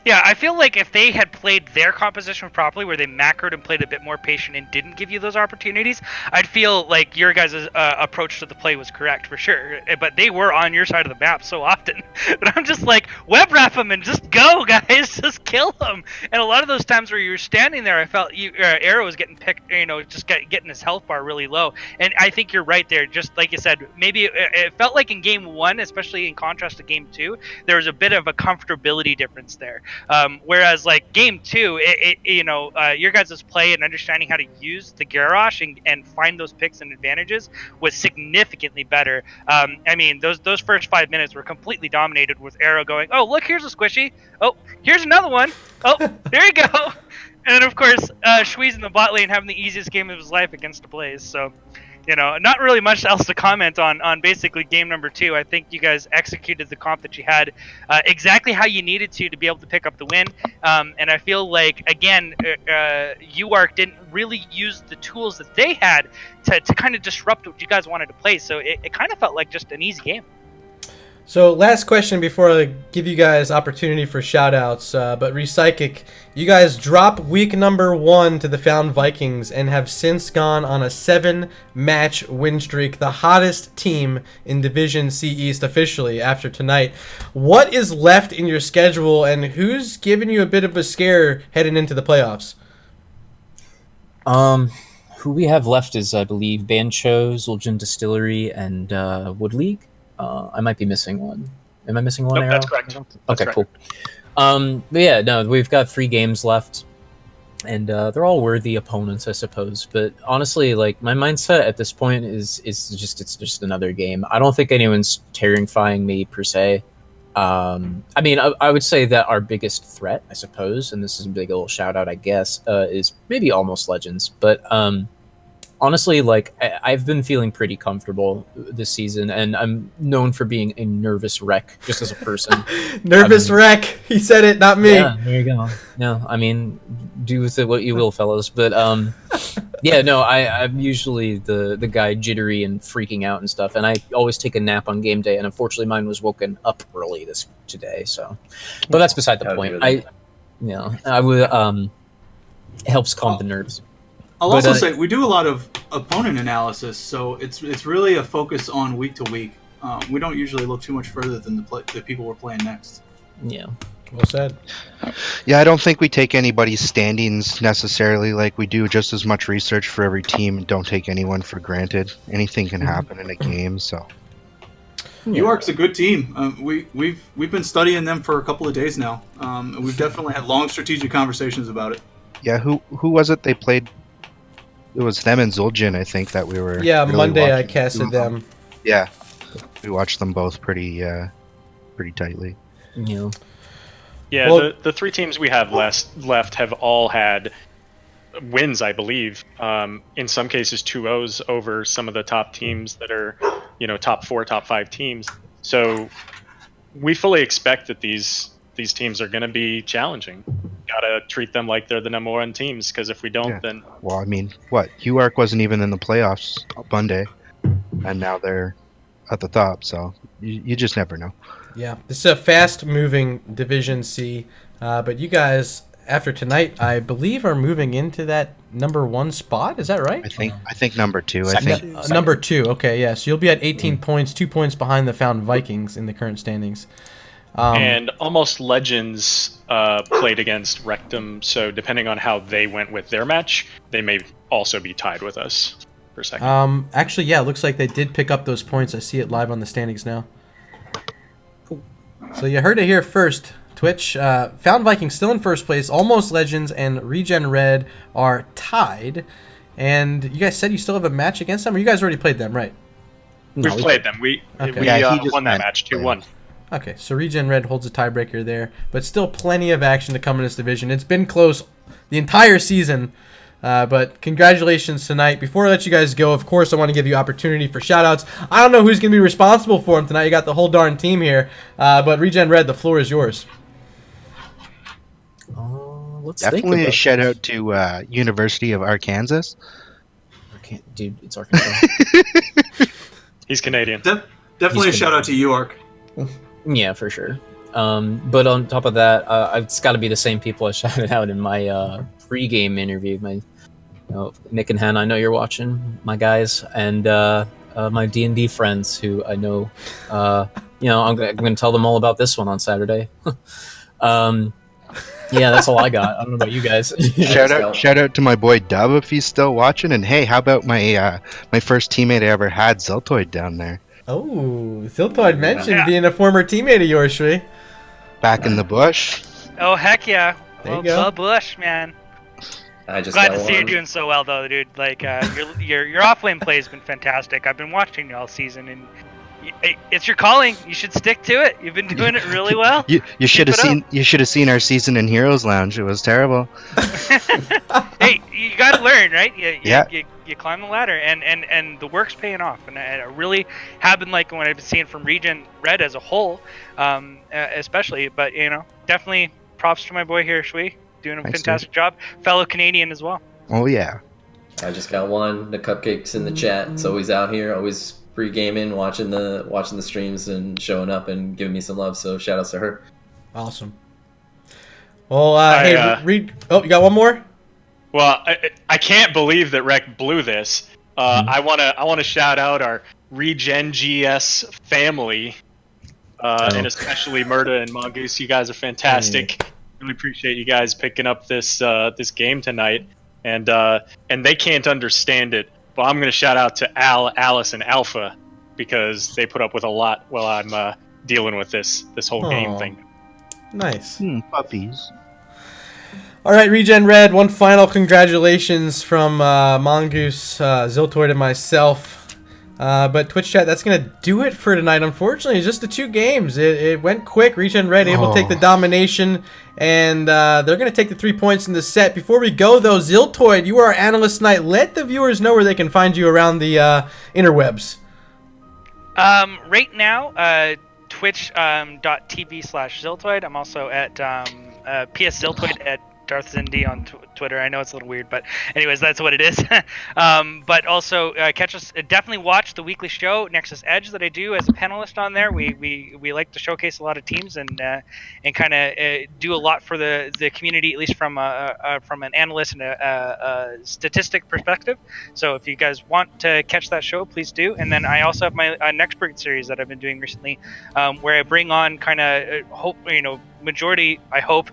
Yeah, I feel like if they had played their composition properly, where they macroed and played a bit more patient and didn't give you those opportunities, I'd feel like your guys' approach to the play was correct for sure. But they were on your side of the map so often. But I'm just like, web wrap them and just go, guys, just kill them. And a lot of those times where you were standing there, I felt Arrow was getting picked, you know, just getting his health bar really low. And I think you're right there. Just like you said, maybe it felt like in game one, especially in contrast to game two, there was a bit of a comfortability difference there. Whereas like game two, you know, your guys' play and understanding how to use the Garrosh and find those picks and advantages was significantly better. I mean, those first 5 minutes were completely dominated with Arrow going, oh, look, here's a squishy. Oh, here's another one. Oh, there you go. And then, of course, Shweez in the bot lane having the easiest game of his life against the Blaze. So, you know, not really much else to comment on basically game number 2. I think you guys executed the comp that you had exactly how you needed to be able to pick up the win. And I feel like, again, UARK didn't really use the tools that they had to kind of disrupt what you guys wanted to play. So it kind of felt like just an easy game. So last question before I give you guys opportunity for shout-outs, but Repsychic, you guys drop week number 1 to the Found Vikings and have since gone on a 7-match win streak, the hottest team in Division C East officially after tonight. What is left in your schedule, and who's giving you a bit of a scare heading into the playoffs? Who we have left is, I believe, Bancho, Zul'jin Distillery, and Wood League. I might be missing one. Am I missing one Nope, arrow? that's correct. That's Okay, correct. cool. But yeah, no, we've got 3 games left, and they're all worthy opponents, I suppose. But honestly, like my mindset at this point is it's just another game. I don't think anyone's terrifying me per se. I mean, I would say that our biggest threat, I suppose, and this is a big little shout out, I guess, is maybe Almost Legends. But honestly, like I've been feeling pretty comfortable this season, and I'm known for being a nervous wreck just as a person. Nervous wreck. He said it, not me. Yeah, there you go. No, I mean, do with it what you will, fellas. But yeah, no, I'm usually the guy jittery and freaking out and stuff, and I always take a nap on game day, and unfortunately, mine was woken up early today. So, but that's beside the point. I would it helps calm the nerves. I'll also say we do a lot of opponent analysis, so it's really a focus on week to week. We don't usually look too much further than the people we're playing next. Yeah. Well said. Yeah, I don't think we take anybody's standings necessarily. Like, we do just as much research for every team and don't take anyone for granted. Anything can happen in a game, so. UARK's a good team. We've been studying them for a couple of days now. We've definitely had long strategic conversations about it. Yeah, who was it they played? It was them and Zul'jin, I think, that we were. Yeah, really Monday I watching. casted them. Yeah, we watched them both pretty tightly. Yeah. Yeah, Well- the 3 teams we have left have all had wins, I believe. In some cases, 2-0s over some of the top teams that are, top 4, top 5 teams. So we fully expect that these teams are going to be challenging. Gotta treat them like they're the number 1 teams, because if we don't, then Well, I mean, what? UARK wasn't even in the playoffs Monday, and now they're at the top, so you just never know. Yeah, this is a fast-moving Division C, but you guys, after tonight, I believe, are moving into that number 1 spot. Is that right? I think number 2. I think Number 2. Okay, yeah. So you'll be at 18 points, 2 points behind the Found Vikings in the current standings. and Almost Legends played against Rectum, so depending on how they went with their match, they may also be tied with us for second. Actually, yeah, it looks like they did pick up those points. I see it live on the standings now. So you heard it here first, Twitch. Found Vikings still in first place. Almost Legends and ReGen Red are tied. And you guys said you still have a match against them, or you guys already played them, right? We've played them. We Okay. won that match 2-1. Okay, so ReGen Red holds a tiebreaker there, but still plenty of action to come in this division. It's been close the entire season, but congratulations tonight. Before I let you guys go, of course, I want to give you opportunity for shout-outs. I don't know who's going to be responsible for them tonight. You got the whole darn team here, but ReGen Red, the floor is yours. Let's definitely think a shout out to University of Arkansas. Dude, it's Arkansas. He's Canadian. Definitely a shout out to UARK. Yeah, for sure. But on top of that, it's got to be the same people I shouted out in my pre-game interview. Nick and Hannah, I know you're watching, my guys, and my D&D friends who I know. I'm going to tell them all about this one on Saturday. Yeah, that's all I got. I don't know about you guys. Shout out to my boy Dub if he's still watching. And hey, how about my my first teammate I ever had, Zeltoid, down there? Oh, Ziltoid mentioned being a former teammate of yours, Shree. Back in the bush. Oh heck yeah! There you Well, go. the bush, man. I just Glad got to see you one. doing so well, though, dude. Like your off lane play has been fantastic. I've been watching you all season, and it's your calling. You should stick to it. You've been doing it really well. You should have Keep it seen our season in Heroes Lounge. It was terrible. Hey, you got to learn, right? Yeah. You climb the ladder, and the work's paying off. And I really have been liking what I've been seeing from ReGen Red as a whole, especially. But definitely props to my boy here, Shui, doing a Thanks, fantastic job. Fellow Canadian as well. Oh yeah. I just got one. The cupcakes in the chat. It's always out here, always pre-gaming, watching the streams and showing up and giving me some love. So shout outs to her. Awesome. Well, hey, Reed. Oh, you got one more? Well, I can't believe that Rec blew this. I wanna shout out our ReGen GS family, and especially Murda and Mongoose. You guys are fantastic. Really appreciate you guys picking up this game tonight. And they can't understand it. But I'm gonna shout out to Al, Alice, and Alpha because they put up with a lot while I'm dealing with this whole game Aw. thing. Nice. Puppies. All right, Regen Red, one final congratulations from Mongoose, Ziltoid, and myself. But Twitch chat, that's going to do it for tonight. Unfortunately, just the 2 games. It went quick. Regen Red able to take the domination, and they're going to take the 3 points in the set. Before we go, though, Ziltoid, you are our analyst tonight. Let the viewers know where they can find you around the interwebs. Right now, twitch.tv/Ziltoid. I'm also at PS Ziltoid at Darth Zindi on Twitter. I know it's a little weird, but anyways, that's what it is. But also catch us. Definitely watch the weekly show Nexus Edge that I do as a panelist on there. We like to showcase a lot of teams and kind of do a lot for the community, at least from an analyst and a statistic perspective. So if you guys want to catch that show, please do. And then I also have my Nexpert series that I've been doing recently, where I bring on kind of majority, I hope,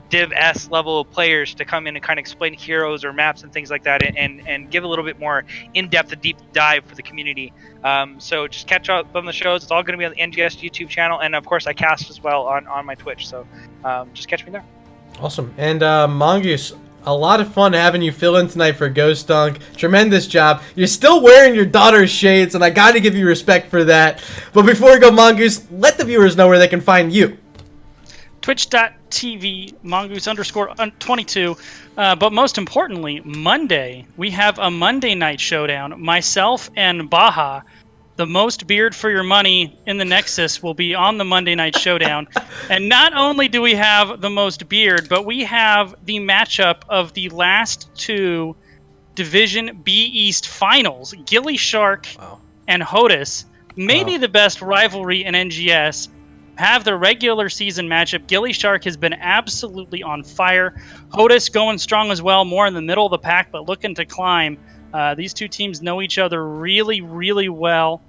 Div S level players to come in and kind of explain heroes or maps and things like that, and give a little bit more in-depth, a deep dive for the community. So just catch up on the shows. It's all going to be on the NGS YouTube channel, and of course I cast as well on my Twitch. So just catch me there. Awesome. And Mongoose, a lot of fun having you fill in tonight for Ghost Dunk. Tremendous job. You're still wearing your daughter's shades, and I got to give you respect for that. But before we go, Mongoose, let the viewers know where they can find you. Twitch.tv mongoose_22. But most importantly, Monday, we have a Monday night showdown. Myself and Baja, the most beard for your money in the Nexus, will be on the Monday night showdown. And not only do we have the most beard, but we have the matchup of the last 2 Division B East finals. Gilly Shark and Hodis, maybe the best rivalry in NGS, have the regular season matchup. Gilly Shark has been absolutely on fire. Hodis going strong as well, more in the middle of the pack, but looking to climb. These 2 teams know each other really, really well.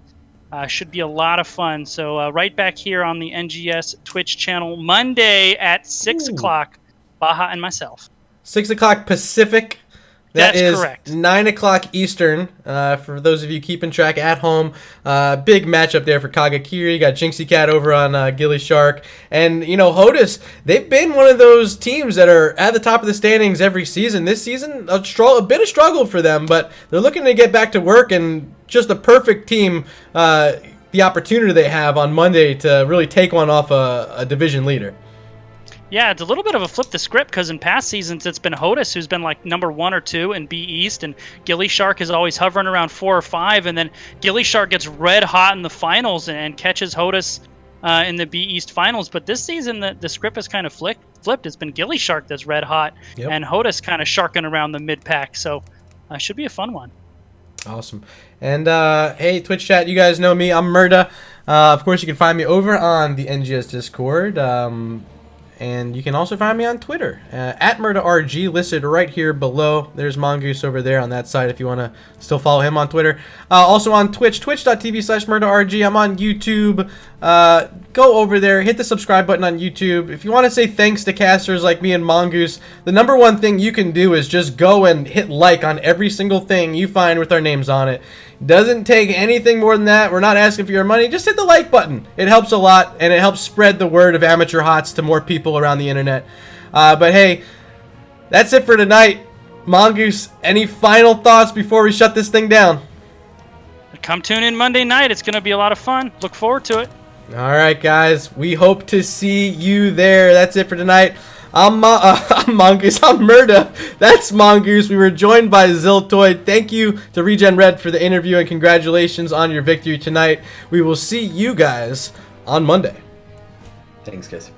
Should be a lot of fun. So right back here on the NGS Twitch channel, Monday at 6 o'clock, Baja and myself. 6 o'clock Pacific. That's correct. 9 o'clock Eastern. For those of you keeping track at home, big matchup there for Kagakiri. Got Jinxie Cat over on Gilly Shark. And, Hodis, they've been one of those teams that are at the top of the standings every season. This season, a bit of struggle for them, but they're looking to get back to work, and just a perfect team, the opportunity they have on Monday to really take one off a division leader. Yeah, it's a little bit of a flip the script, because in past seasons it's been Hodis who's been like number 1 or 2 in B East, and Gilly Shark is always hovering around 4 or 5, and then Gilly Shark gets red hot in the finals and catches Hodis in the B East finals. But this season the script has kind of flipped. It's been Gilly Shark that's red hot, and Hodis kind of sharking around the mid pack. So should be a fun one. Awesome. And hey, Twitch chat, you guys know me. I'm Murda. Of course, you can find me over on the NGS Discord. And you can also find me on Twitter, at MurdaRG, listed right here below. There's Mongoose over there on that side if you want to still follow him on Twitter. Also on Twitch, twitch.tv/MurdaRG. I'm on YouTube. Go over there, hit the subscribe button on YouTube. If you want to say thanks to casters like me and Mongoose, the number one thing you can do is just go and hit like on every single thing you find with our names on it. Doesn't take anything more than that. We're not asking for your money. Just hit the like button. It helps a lot, and it helps spread the word of Amateur Hots to more people around the internet. But hey, that's it for tonight. Mongoose, any final thoughts before we shut this thing down? Come tune in Monday night. It's going to be a lot of fun. Look forward to it. All right, guys. We hope to see you there. That's it for tonight. I'm Mongoose. I'm Murda. That's Mongoose. We were joined by Ziltoid. Thank you to ReGen Red for the interview, and congratulations on your victory tonight. We will see you guys on Monday. Thanks, guys.